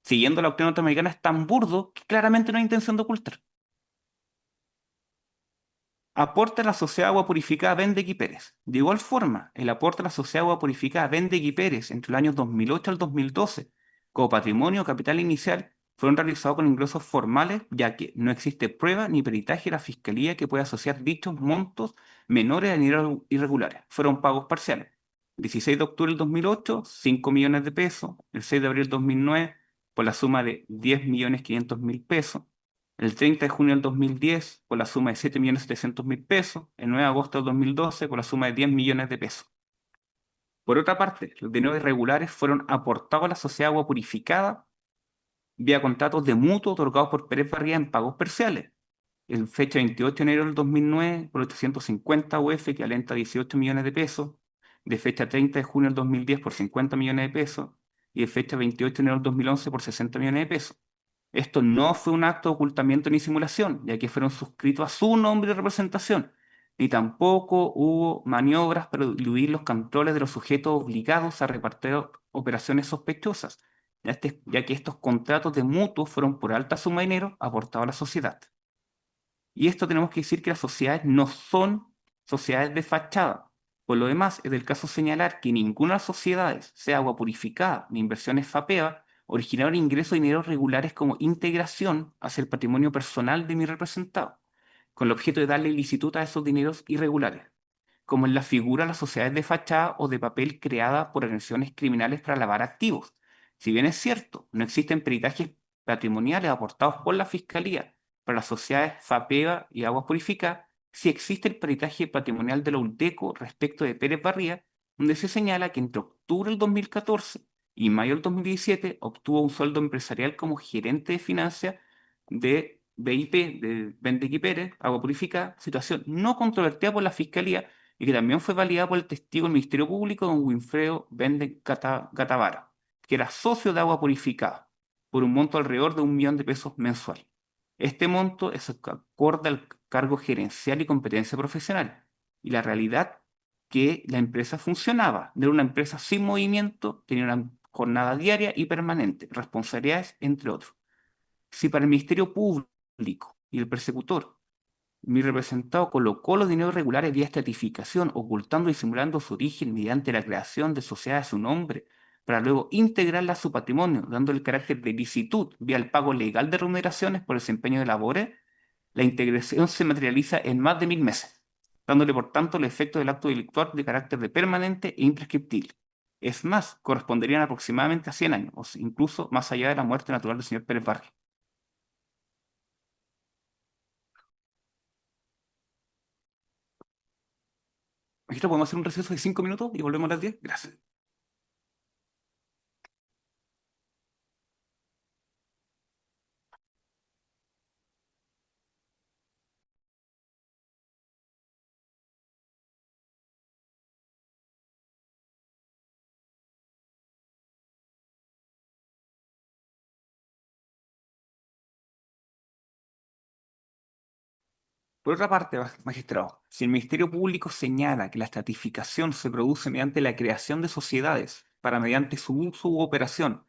Siguiendo la doctrina norteamericana es tan burdo que claramente no hay intención de ocultar. Aporte a la Sociedad Agua Purificada Bendegui Pérez. De igual forma, el aporte a la Sociedad Agua Purificada Bendegui Pérez entre los años 2008 al 2012, como patrimonio o capital inicial, fueron realizados con ingresos formales, ya que no existe prueba ni peritaje de la Fiscalía que pueda asociar dichos montos menores a dinero irregulares. Fueron pagos parciales. 16 de octubre del 2008, 5 millones de pesos. El 6 de abril del 2009, por la suma de 10.500.000 pesos. El 30 de junio del 2010, por la suma de 7.700.000 pesos. El 9 de agosto del 2012, por la suma de 10 millones de pesos. Por otra parte, los dineros irregulares fueron aportados a la Sociedad Agua Purificada vía contratos de mutuo otorgados por Pérez Barría en pagos parciales. En fecha 28 de enero del 2009, por 850 UF, equivalente a 18 millones de pesos. De fecha 30 de junio del 2010 por 50 millones de pesos. Y de fecha 28 de enero del 2011 por 60 millones de pesos. Esto no fue un acto de ocultamiento ni simulación, ya que fueron suscritos a su nombre y representación, ni tampoco hubo maniobras para diluir los controles de los sujetos obligados a repartir operaciones sospechosas, ya que estos contratos de mutuos fueron por alta suma de dinero aportados a la sociedad. Y esto tenemos que decir que las sociedades no son sociedades de fachada. Por lo demás, es del caso señalar que ninguna de las sociedades, sea agua purificada ni inversiones FAPEA, originaron ingresos de dinero regulares como integración hacia el patrimonio personal de mi representado, con el objeto de darle licitud a esos dineros irregulares, como en la figura de las sociedades de fachada o de papel creadas por organizaciones criminales para lavar activos. Si bien es cierto, no existen peritajes patrimoniales aportados por la Fiscalía para las sociedades FAPEGA y Aguas Purificadas, sí existe el peritaje patrimonial de la ULTECO respecto de Pérez Barría, donde se señala que entre octubre del 2014 y mayo del 2017 obtuvo un sueldo empresarial como gerente de finanzas de BIP, de Bendequi Pérez, Agua Purificada, situación no controvertida por la Fiscalía y que también fue validada por el testigo del Ministerio Público, don Winfredo Bende Gatavara, que era socio de Agua Purificada, por un monto alrededor de 1 millón de pesos mensual. Este monto es acorde al cargo gerencial y competencia profesional, y la realidad que la empresa funcionaba, era una empresa sin movimiento, tenía una jornada diaria y permanente, responsabilidades, entre otros. Si para el Ministerio Público y el persecutor mi representado colocó los dineros regulares vía estratificación, ocultando y simulando su origen mediante la creación de sociedades a su nombre, para luego integrarla a su patrimonio, dando el carácter de licitud vía el pago legal de remuneraciones por el desempeño de labores, la integración se materializa en más de 1000 meses, dándole por tanto el efecto del acto delictual de carácter de permanente e imprescriptible. Es más, corresponderían aproximadamente a 100 años, o incluso más allá de la muerte natural del señor Pérez Barrio. Magistrado, ¿podemos hacer un receso de 5 minutos y volvemos a las 10? Gracias. Por otra parte, magistrado, si el Ministerio Público señala que la estratificación se produce mediante la creación de sociedades para, mediante su uso u operación,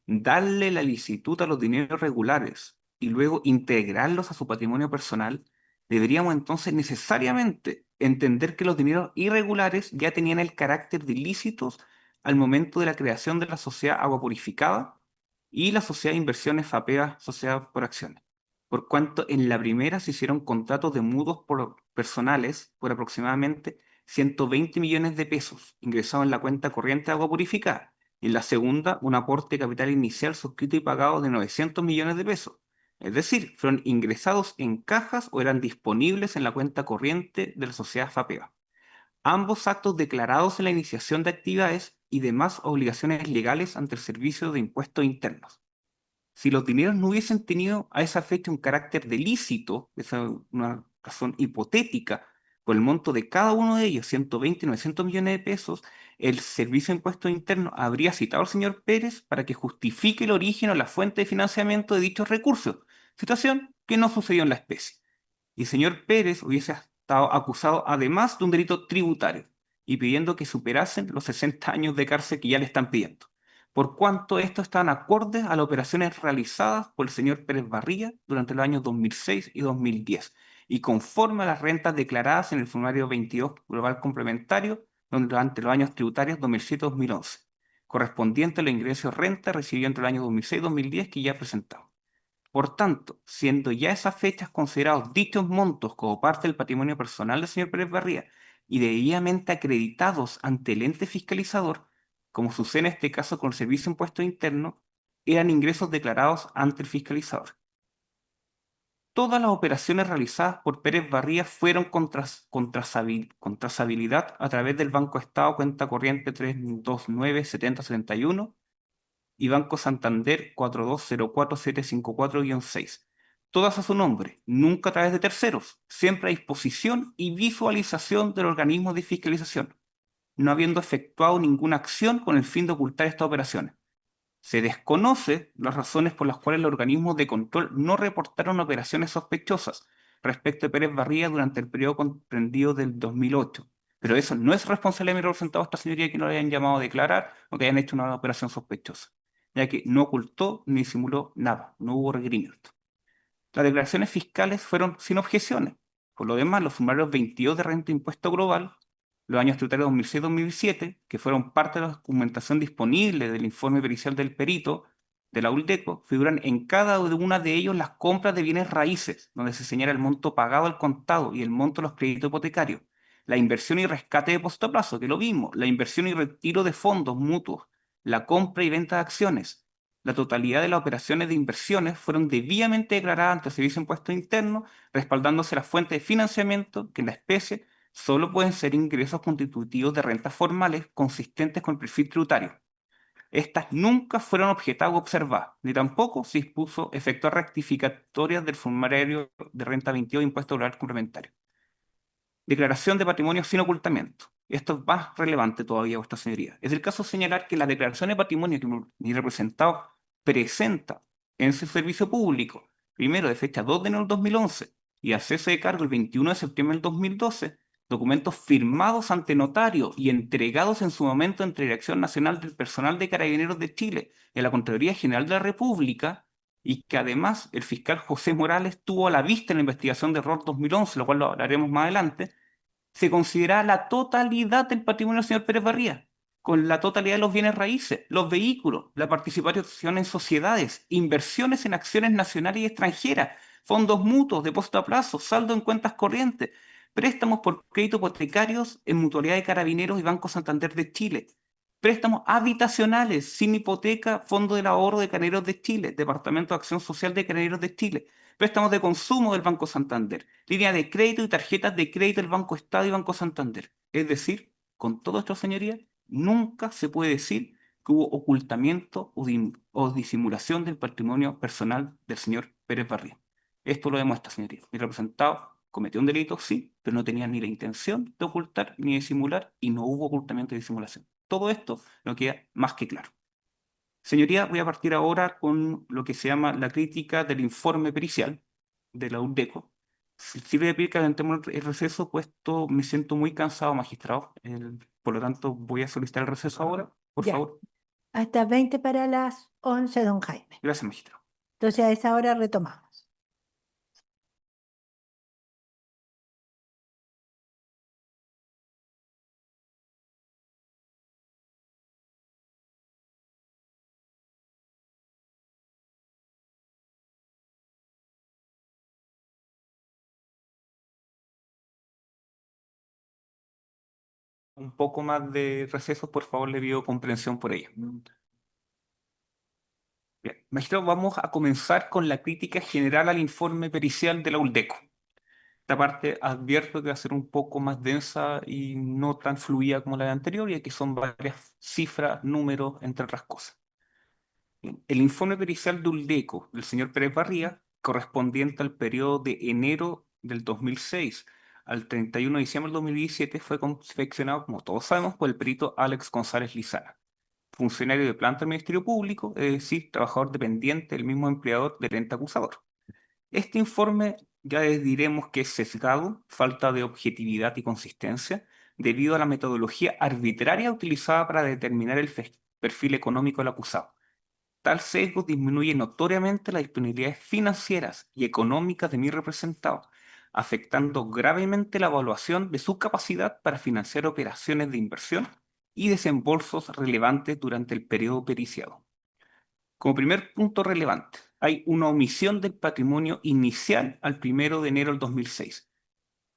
darle la licitud a los dineros regulares y luego integrarlos a su patrimonio personal, deberíamos entonces necesariamente entender que los dineros irregulares ya tenían el carácter de ilícitos al momento de la creación de la sociedad agua purificada y la sociedad de inversiones FAPEA, sociedad por acciones, por cuanto en la primera se hicieron contratos de mutuos personales por aproximadamente 120 millones de pesos ingresados en la cuenta corriente de agua purificada, y en la segunda un aporte de capital inicial suscrito y pagado de 900 millones de pesos. Es decir, fueron ingresados en cajas o eran disponibles en la cuenta corriente de la sociedad FAPEA. Ambos actos declarados en la iniciación de actividades y demás obligaciones legales ante el Servicio de Impuestos Internos. Si los dineros no hubiesen tenido a esa fecha un carácter de lícito, esa es una razón hipotética, por el monto de cada uno de ellos, 120 y 900 millones de pesos, el Servicio de Impuestos Internos habría citado al señor Pérez para que justifique el origen o la fuente de financiamiento de dichos recursos, situación que no sucedió en la especie. Y el señor Pérez hubiese estado acusado además de un delito tributario y pidiendo que superasen los 60 años de cárcel que ya le están pidiendo, por cuanto estos están acordes a las operaciones realizadas por el señor Pérez Barría durante los años 2006 y 2010, y conforme a las rentas declaradas en el formulario 22 global complementario durante los años tributarios 2007-2011, correspondiente a los ingresos de renta recibidos entre el año 2006 y 2010 que ya presentamos. Por tanto, siendo ya esas fechas considerados dichos montos como parte del patrimonio personal del señor Pérez Barría y debidamente acreditados ante el ente fiscalizador, como sucede en este caso con el Servicio de Impuestos Internos, eran ingresos declarados ante el fiscalizador. Todas las operaciones realizadas por Pérez Barría fueron con trazabilidad a través del Banco Estado cuenta corriente 329-7071 y Banco Santander 4204754-6. Todas a su nombre, nunca a través de terceros, siempre a disposición y visualización del organismo de fiscalización, no habiendo efectuado ninguna acción con el fin de ocultar estas operaciones. Se desconoce las razones por las cuales los organismos de control no reportaron operaciones sospechosas respecto de Pérez Barría durante el periodo comprendido del 2008. Pero eso no es responsabilidad de mi representado, esta señoría, que no le hayan llamado a declarar o que hayan hecho una operación sospechosa, ya que no ocultó ni simuló nada, no hubo requerimiento. Las declaraciones fiscales fueron sin objeciones. Por lo demás, los formularios 22 de renta e impuesto global, los años tributarios 2006-2007, que fueron parte de la documentación disponible del informe pericial del perito de la ULDECO, figuran en cada una de ellos las compras de bienes raíces, donde se señala el monto pagado al contado y el monto de los créditos hipotecarios, la inversión y rescate de depósito a plazo, que lo vimos, la inversión y retiro de fondos mutuos, la compra y venta de acciones. La totalidad de las operaciones de inversiones fueron debidamente declaradas ante el Servicio de Impuestos Internos, respaldándose las fuentes de financiamiento, que en la especie solo pueden ser ingresos constitutivos de rentas formales consistentes con el perfil tributario. Estas nunca fueron objetadas o observadas, ni tampoco se dispuso efectuar rectificatorias del formulario de renta 22 de impuesto oral complementario. Declaración de patrimonio sin ocultamiento. Esto es más relevante todavía, vuestra señoría. Es el caso de señalar que la declaración de patrimonio que mi representado presenta en su servicio público, primero de fecha 2 de enero del 2011 y al cese de cargo el 21 de septiembre del 2012, documentos firmados ante notario y entregados en su momento entre Dirección Nacional del Personal de Carabineros de Chile y la Contraloría General de la República, y que además el fiscal José Morales tuvo a la vista en la investigación de error 2011, lo cual lo hablaremos más adelante. Se considera la totalidad del patrimonio del señor Pérez Barría, con la totalidad de los bienes raíces, los vehículos, la participación en sociedades, inversiones en acciones nacionales y extranjeras, fondos mutuos, depósito a plazo, saldo en cuentas corrientes, préstamos por crédito hipotecarios en Mutualidad de Carabineros y Banco Santander de Chile, préstamos habitacionales sin hipoteca, Fondo del Ahorro de Carabineros de Chile, Departamento de Acción Social de Carabineros de Chile, préstamos de consumo del Banco Santander, línea de crédito y tarjetas de crédito del Banco Estado y Banco Santander. Es decir, con todo esto, señoría, nunca se puede decir que hubo ocultamiento o disimulación del patrimonio personal del señor Pérez Barría. Esto lo demuestra, señoría. Mi representado cometió un delito, sí, pero no tenía ni la intención de ocultar ni de disimular y no hubo ocultamiento y disimulación. Todo esto no queda más que claro. Señoría, voy a partir ahora con lo que se llama la crítica del informe pericial de la UDECO. Si le pido que adelantemos el receso, puesto me siento muy cansado, magistrado. Por lo tanto, voy a solicitar el receso ahora, por Ya. favor. Hasta 20 para las 11, don Jaime. Gracias, magistrado. Entonces a esa hora retomamos. Un poco más de receso, por favor, le pido comprensión por ello. Bien, magistrado, vamos a comenzar con la crítica general al informe pericial de la ULDECO. Esta parte advierto que va a ser un poco más densa y no tan fluida como la de anterior, y aquí son varias cifras, números, entre otras cosas. Bien, el informe pericial de ULDECO del señor Pérez Barría, correspondiente al periodo de enero del 2006 al 31 de diciembre del 2017, fue confeccionado, como todos sabemos, por el perito Alex González Lizana, funcionario de planta del Ministerio Público, es decir, trabajador dependiente del mismo empleador del ente acusador. Este informe ya diremos que es sesgado, falta de objetividad y consistencia, debido a la metodología arbitraria utilizada para determinar el perfil económico del acusado. Tal sesgo disminuye notoriamente las disponibilidades financieras y económicas de mi representado, afectando gravemente la evaluación de su capacidad para financiar operaciones de inversión y desembolsos relevantes durante el periodo periciado. Como primer punto relevante, hay una omisión del patrimonio inicial al 1 de enero del 2006,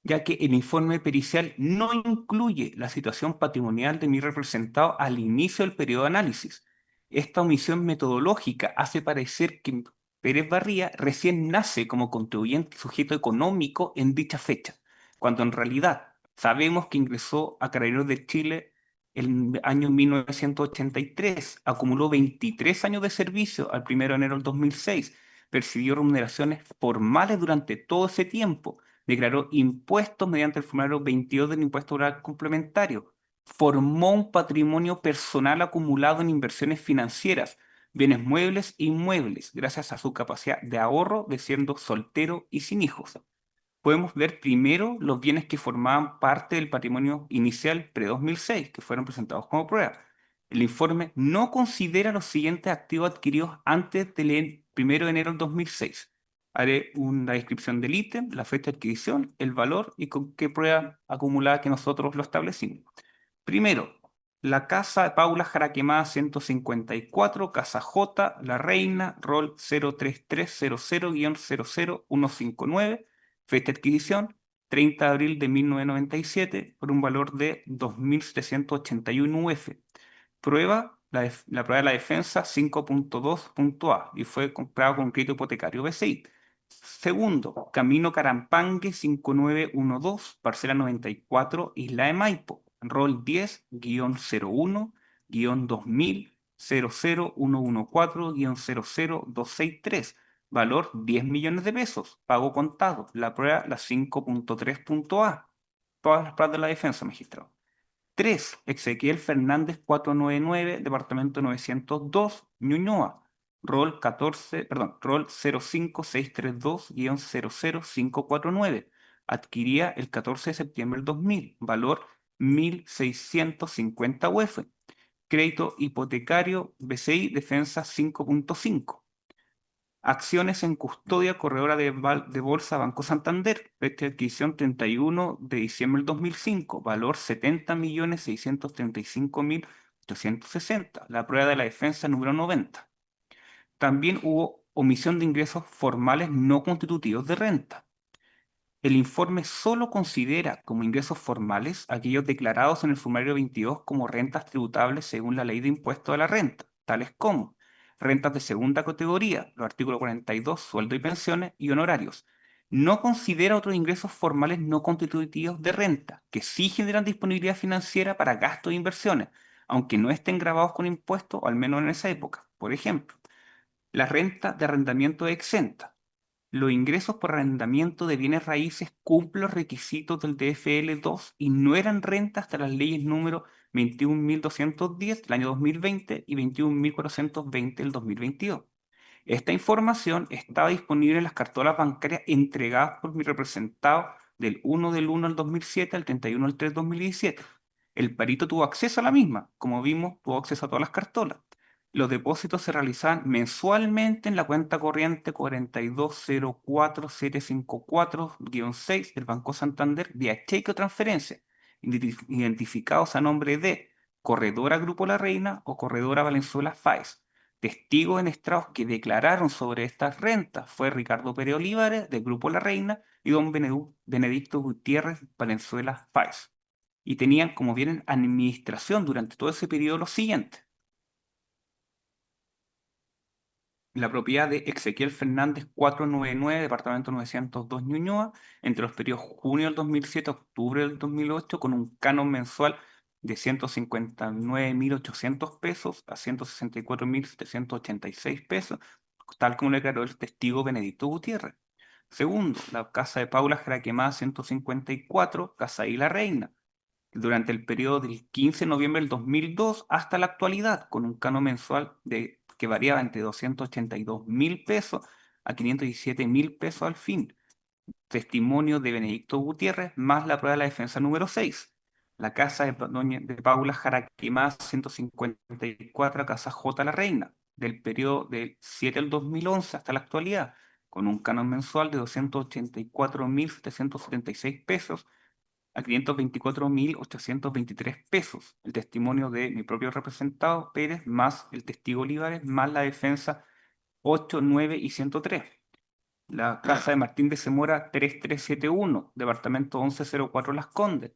ya que el informe pericial no incluye la situación patrimonial de mi representado al inicio del periodo de análisis. Esta omisión metodológica hace parecer que Pérez Barría recién nace como contribuyente sujeto económico en dicha fecha, cuando en realidad sabemos que ingresó a Carabineros de Chile el año 1983, acumuló 23 años de servicio al 1 de enero del 2006, percibió remuneraciones formales durante todo ese tiempo, declaró impuestos mediante el formulario 22 del impuesto rural complementario, formó un patrimonio personal acumulado en inversiones financieras, bienes muebles e inmuebles, gracias a su capacidad de ahorro de siendo soltero y sin hijos. Podemos ver primero los bienes que formaban parte del patrimonio inicial pre-2006, que fueron presentados como prueba. El informe no considera los siguientes activos adquiridos antes del 1 de enero del 2006. Haré una descripción del ítem, la fecha de adquisición, el valor y con qué prueba acumulada que nosotros lo establecimos. Primero, la casa de Paula Jaraquemada 154, Casa J, La Reina, rol 03300-00159, fecha de adquisición 30 de abril de 1997, por un valor de 2.781 UF. Prueba, la prueba de la defensa 5.2.a y fue comprado con crédito hipotecario BCI. Segundo, Camino Carampangue 5912, parcela 94, Isla de Maipo, rol 10-20-2000-114-00263, valor 10 millones de pesos, pago contado, la prueba la 5.3.a. Todas las pruebas de la defensa, magistrado. 3. Ezequiel Fernández 499, departamento 902, Ñuñoa. Rol 05632-00549. Adquiría el 14 de septiembre del 2000. Valor 1.650 UF. Crédito hipotecario BCI Defensa 5.5. Acciones en custodia corredora de bolsa Banco Santander, fecha de adquisición 31 de diciembre del 2005, valor 70.635.860, la prueba de la defensa número 90. También hubo omisión de ingresos formales no constitutivos de renta. El informe solo considera como ingresos formales aquellos declarados en el formulario 22 como rentas tributables según la Ley de Impuesto a la Renta, tales como rentas de segunda categoría, los artículos 42, sueldo y pensiones y honorarios. No considera otros ingresos formales no constitutivos de renta, que sí generan disponibilidad financiera para gastos e inversiones, aunque no estén grabados con impuestos, o al menos en esa época. Por ejemplo, la renta de arrendamiento es exenta. Los ingresos por arrendamiento de bienes raíces cumplen los requisitos del DFL2 y no eran renta hasta las leyes número 21.210 del año 2020 y 21.420 del 2022. Esta información estaba disponible en las cartolas bancarias entregadas por mi representado del 1 del 1 del 2007 al 31 del 3 del 2017. El perito tuvo acceso a la misma, como vimos, tuvo acceso a todas las cartolas. Los depósitos se realizaban mensualmente en la cuenta corriente 4204754-6 del Banco Santander vía cheque o transferencia, identificados a nombre de Corredora Grupo La Reina o Corredora Valenzuela FAES. Testigos en estrados que declararon sobre estas rentas fue Ricardo Pérez Olivares, del Grupo La Reina, y don Benedicto Gutiérrez Valenzuela FAES. Y tenían como bien en administración durante todo ese periodo lo siguiente: la propiedad de Ezequiel Fernández 499, departamento 902 Ñuñoa, entre los periodos junio del 2007 a octubre del 2008, con un canon mensual de 159.800 pesos a 164.786 pesos, tal como le declaró el testigo Benedicto Gutiérrez. Segundo, la casa de Paula Jaraquemada 154, Casa y La Reina, durante el periodo del 15 de noviembre del 2002 hasta la actualidad, con un canon mensual que variaba entre 282.000 pesos a 517.000 pesos al fin. Testimonio de Benedicto Gutiérrez, más la prueba de la defensa número 6. La casa de Paula Jaraquemada 154, Casa J. La Reina, del periodo del 7 al 2011 hasta la actualidad, con un canon mensual de 284.776 pesos a 524.823 pesos. El testimonio de mi propio representado Pérez, más el testigo Olivares, más la defensa 8, 9 y 103. La casa de Martín de Zamora 3371, departamento 1104 Las Condes,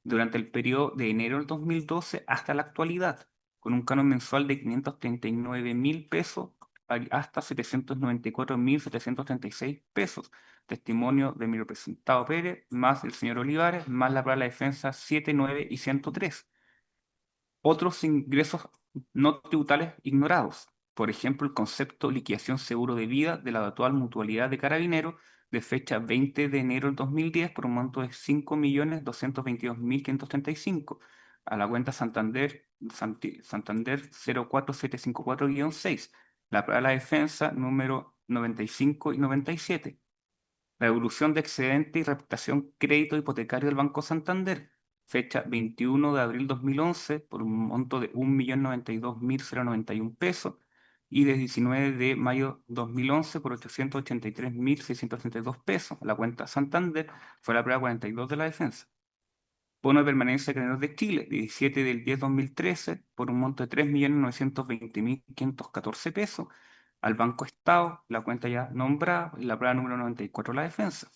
durante el periodo de enero del 2012 hasta la actualidad, con un canon mensual de 539.000 pesos hasta 794.736 pesos. Testimonio de mi representado Pérez, más el señor Olivares, más la prueba de la defensa 7, 9 y 103. Otros ingresos no tributarios ignorados. Por ejemplo, el concepto liquidación seguro de vida de la actual mutualidad de Carabineros de fecha 20 de enero del 2010 por un monto de 5.222.535 a la cuenta Santander 04754-6, la prueba de la defensa número 95 y 97. La devolución de excedente y reputación crédito hipotecario del Banco Santander, fecha 21 de abril 2011, por un monto de 1.092.091 pesos, y de 19 de mayo 2011 por 883.632 pesos. La cuenta Santander fue la prueba 42 de la defensa. Bono de permanencia de Carabineros de Chile, 17 del 10 2013, por un monto de 3.920.514 pesos, al Banco Estado, la cuenta ya nombrada, y la prueba número 94 de la defensa.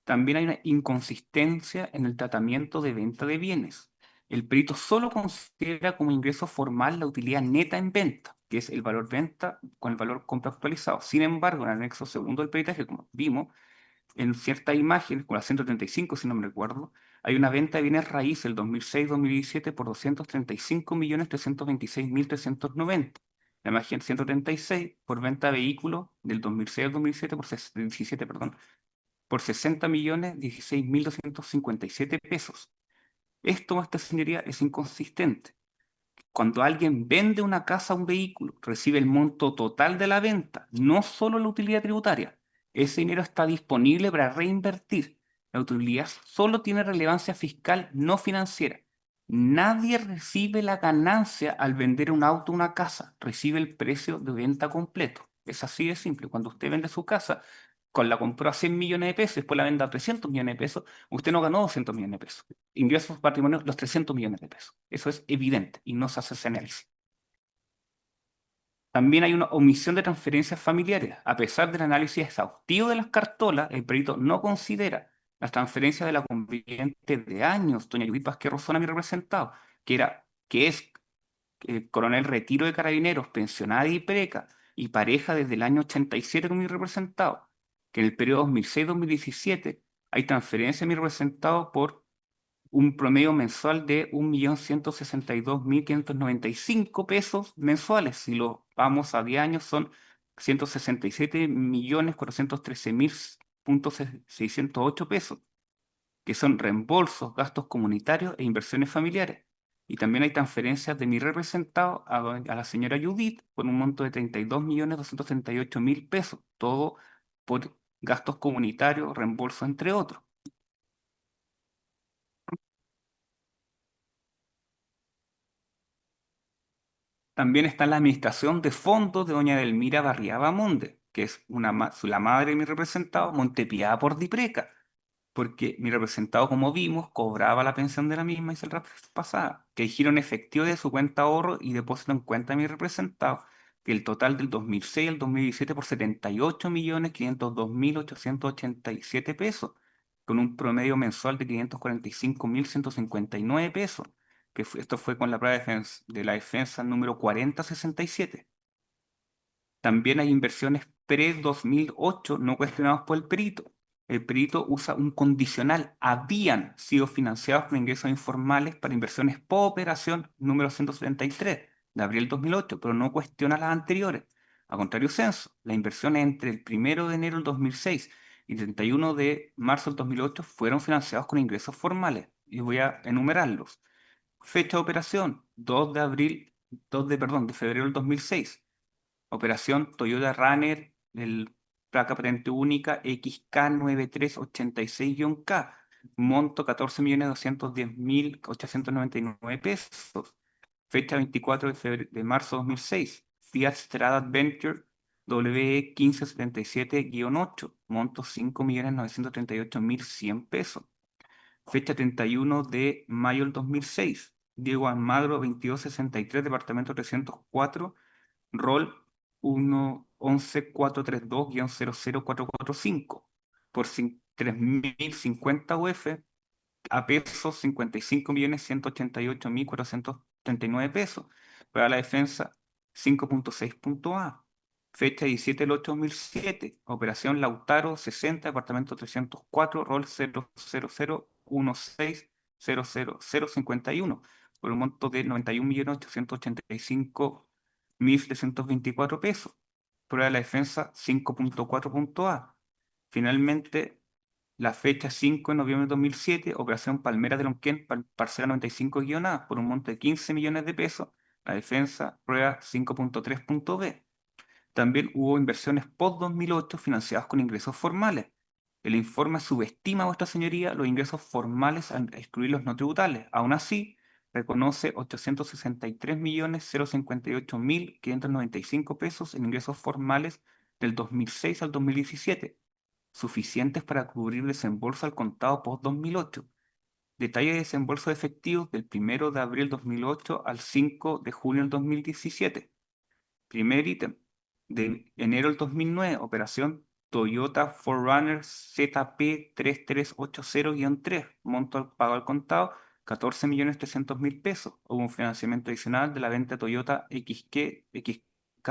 También hay una inconsistencia en el tratamiento de venta de bienes. El perito solo considera como ingreso formal la utilidad neta en venta, que es el valor venta con el valor compra actualizado. Sin embargo, en el anexo segundo del peritaje, como vimos, en ciertas imágenes, con la 135, si no me recuerdo, hay una venta de bienes raíces el 2006-2017 por 235.326.390. La imagen 136 por venta de vehículos del 2006 al 2017 17, perdón, por 60.016.257 pesos. Esto, esta señoría, es inconsistente. Cuando alguien vende una casa o un vehículo, recibe el monto total de la venta, no solo la utilidad tributaria. Ese dinero está disponible para reinvertir. La utilidad solo tiene relevancia fiscal, no financiera. Nadie recibe la ganancia al vender un auto o una casa, recibe el precio de venta completo. Es así de simple. Cuando usted vende su casa, la compró a 100 millones de pesos, después la vende a 300 millones de pesos, usted no ganó 200 millones de pesos. Ingresos patrimoniales, los 300 millones de pesos. Eso es evidente y no se hace ese análisis. También hay una omisión de transferencias familiares. A pesar del análisis exhaustivo de las cartolas, el perito no considera las transferencias de la conviviente de años, doña Judith Vázquez Rosona, mi representado, que es coronel retiro de Carabineros, pensionada y preca, y pareja desde el año 87 con mi representado, que en el periodo 2006-2017 hay transferencias de mi representado por un promedio mensual de 1.162.595 pesos mensuales. Si lo vamos a 10 años, son 167.413.608 pesos, que son reembolsos, gastos comunitarios e inversiones familiares. Y también hay transferencias de mi representado a la señora Judith por un monto de 32.238.000 pesos, todo por gastos comunitarios, reembolsos, entre otros. También está la administración de fondos de doña Delmira Barriaba Monde, que es la madre de mi representado, montepiada por Dipreca, porque mi representado, como vimos, cobraba la pensión de la misma y se la pasaba, que el giro en efectivo de su cuenta ahorro y depósito en cuenta de mi representado, que el total del 2006 al 2017 por 78.502.887 pesos, con un promedio mensual de 545.159 pesos, esto fue con la prueba de la defensa número 4067. También hay inversiones pre-2008 no cuestionadas por el perito. El perito usa un condicional. Habían sido financiados con ingresos informales para inversiones por operación número 173 de abril 2008, pero no cuestiona las anteriores. A contrario censo, las inversiones entre el 1 de enero del 2006 y el 31 de marzo del 2008 fueron financiados con ingresos formales. Y voy a enumerarlos. Fecha de operación, 2 de febrero del 2006. Operación Toyota Runner, placa patente única XK9386-K, monto 14.210.899 pesos. Fecha 24 de marzo 2006. Fiat Strada Adventure WE1577-8, monto 5.938.100 pesos. Fecha 31 de mayo del 2006. Diego Almagro 2263, departamento 304, rol 11.432-00445, por 3.050 UF a pesos 55.188.439 pesos. Para la defensa 5.6.A. Fecha 17 del 8 2007. Operación Lautaro 60, departamento 304, rol 00016000051. por un monto de 91.885.724 pesos. Prueba de la defensa 5.4 punto A. Finalmente, la fecha 5 de noviembre de 2007, Operación Palmeras de Lonquén, parcela 95-A, por un monto de 15 millones de pesos. La defensa, prueba 5.3 punto B. También hubo inversiones post-2008 financiadas con ingresos formales. El informe subestima, vuestra señoría, los ingresos formales al excluir los no tributales. Aún así, reconoce 863.058.595 pesos en ingresos formales del 2006 al 2017, suficientes para cubrir desembolso al contado post-2008. Detalle de desembolso de efectivos del 1 de abril 2008 al 5 de junio del 2017. Primer ítem, de enero del 2009, operación Toyota 4Runner ZP3380-3, monto pago al contado, 14.300.000 pesos. Hubo un financiamiento adicional de la venta Toyota XK,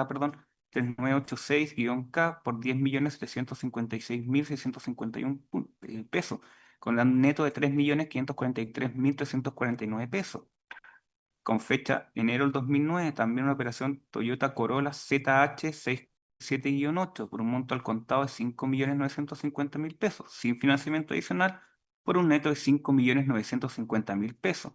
perdón, 3986-K por 10.756.651 pesos, con un neto de 3.543.349 pesos. Con fecha enero del 2009, también una operación Toyota Corolla ZH67-8 por un monto al contado de 5.950.000 pesos, sin financiamiento adicional, por un neto de 5.950.000 pesos.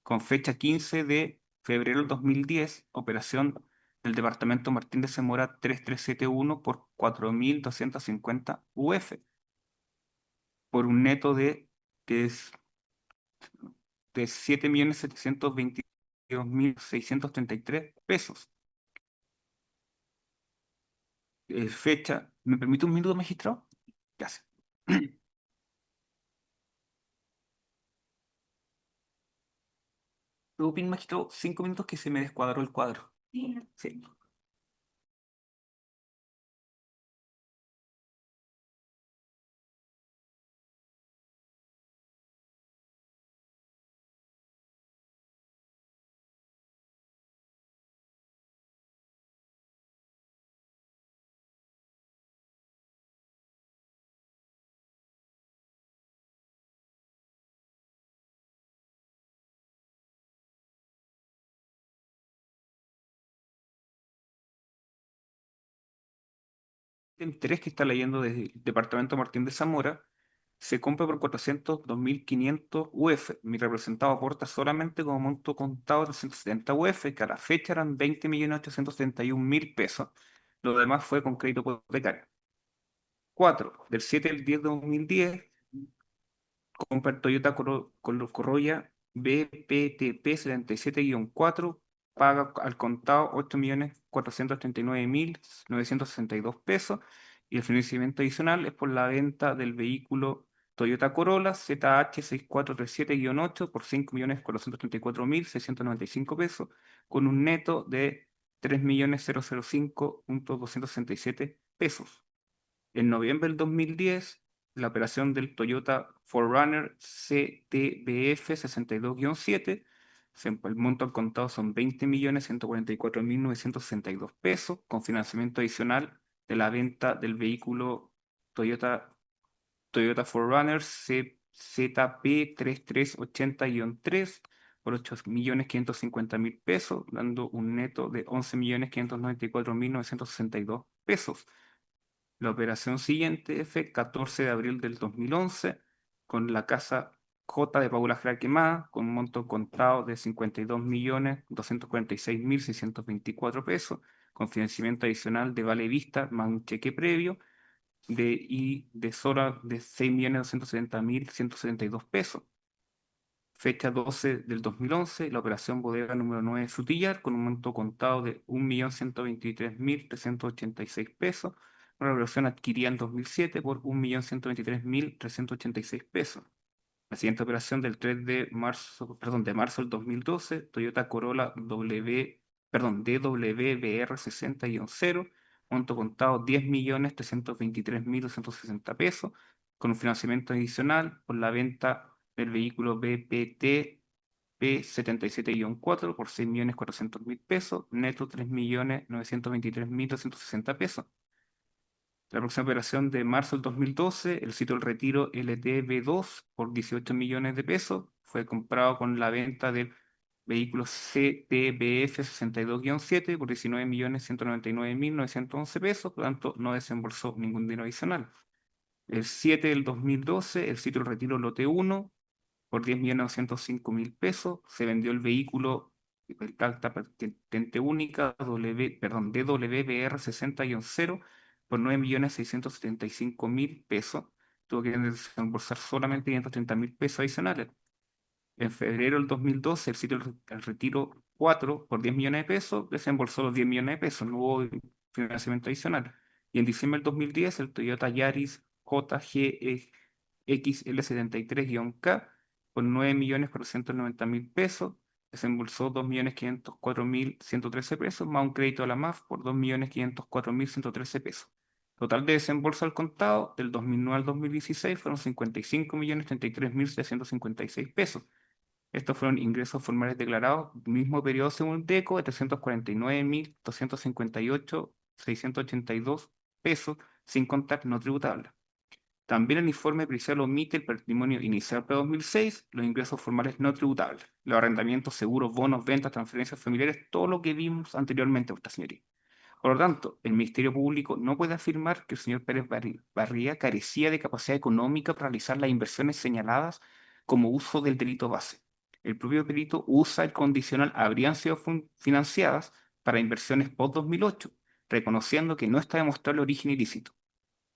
Con fecha 15 de febrero del 2010, operación del Departamento Martín de Zamora 3371 por 4.250 UF, por un neto de 7.722.633 pesos. Fecha, ¿me permite un minuto, magistrado? Gracias. ¿Puedo pedir, magistrado, 5 minutos que se me descuadró el cuadro? Sí. El 3 que está leyendo desde el Departamento Martín de Zamora se compra por 402.500 UF. Mi representado aporta solamente como monto contado de 170 UF, que a la fecha eran 20.871.000 pesos. Lo demás fue con crédito hipotecario. 4. Del 7 al 10 de 2010, compra el Toyota Corolla BPTP 77-4, paga al contado 8.439.962 pesos, y el financiamiento adicional es por la venta del vehículo Toyota Corolla ZH6437-8 por 5.434.695 pesos, con un neto de 3.005.267 pesos. En noviembre del 2010, la operación del Toyota 4Runner CTBF 62-7, el monto al contado son 20.144.962 pesos, con financiamiento adicional de la venta del vehículo Toyota 4Runner ZP3380-3 por 8.550.000 pesos, dando un neto de 11.594.962 pesos. La operación siguiente fue 14 de abril del 2011, con la casa J de Paula Jara Quemada, con un monto contado de 52.246.624 pesos, con financiamiento adicional de Vale Vista más un cheque previo de Sora de 6.270.172 pesos. Fecha 12 del 2011, la operación bodega número 9 Frutillar, con un monto contado de 1.123.386 pesos. Una operación adquirida en 2007 por 1.123.386 pesos. La siguiente operación del 3 de marzo, de marzo del 2012, Toyota Corolla DWBR 60-0, monto contado 10.323.260 pesos, con un financiamiento adicional por la venta del vehículo BPT P77-4 por 6.400.000 pesos, neto 3.923.260 pesos. La próxima operación de marzo del 2012, el sitio del retiro LTB2 por 18 millones de pesos, fue comprado con la venta del vehículo CTBF 62-7 por 19.199.911 pesos, por lo tanto no desembolsó ningún dinero adicional. El 7 del 2012, el sitio del retiro lote 1, por 10.905.000 pesos, se vendió el vehículo de alta patente única DWBR 60-0 por 9.675.000 pesos. Tuvo que desembolsar solamente 530.000 pesos adicionales. En febrero del 2012, el sitio El Retiro 4, por 10 millones de pesos, desembolsó los 10 millones de pesos, no hubo financiamiento adicional. Y en diciembre del 2010, el Toyota Yaris JGXL73-K, por 9.490.000 pesos, desembolsó 2.504.113 pesos, más un crédito a la MAF por 2.504.113 pesos. Total de desembolso al contado del 2009 al 2016 fueron 55.033.756 pesos. Estos fueron ingresos formales declarados mismo periodo según DECO de 349.258.682 pesos, sin contar no tributables. También el informe pericial omite el patrimonio inicial para 2006, los ingresos formales no tributables, los arrendamientos, seguros, bonos, ventas, transferencias familiares, todo lo que vimos anteriormente, vuestra señoría. Por lo tanto, el Ministerio Público no puede afirmar que el señor Pérez Barría carecía de capacidad económica para realizar las inversiones señaladas como uso del delito base. El propio delito usa el condicional habrían sido financiadas para inversiones post-2008, reconociendo que no está demostrado el origen ilícito.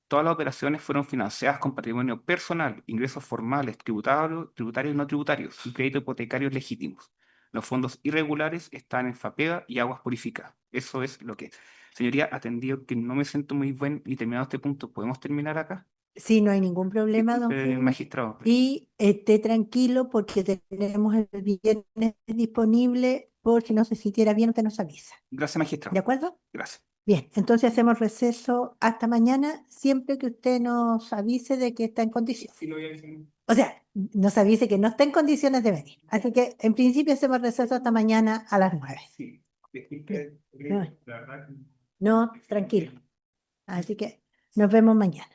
Todas las operaciones fueron financiadas con patrimonio personal, ingresos formales, tributarios y no tributarios y créditos hipotecarios legítimos. Los fondos irregulares están en FAPEGA y aguas purificadas. Eso es lo que es. Señoría, atendido que no me siento muy bien y terminado este punto, ¿podemos terminar acá? Sí, no hay ningún problema, don Freddy. Magistrado. Y esté tranquilo porque tenemos el viernes disponible por si no se sintiera bien, usted nos avisa. Gracias, magistrado. ¿De acuerdo? Gracias. Bien, entonces hacemos receso hasta mañana, siempre que usted nos avise de que está en condiciones. Sí, lo voy a decir. O sea, nos avise que no está en condiciones de venir. Así que en principio hacemos receso hasta mañana a las 9. Sí. No, tranquilo. Así que nos vemos mañana.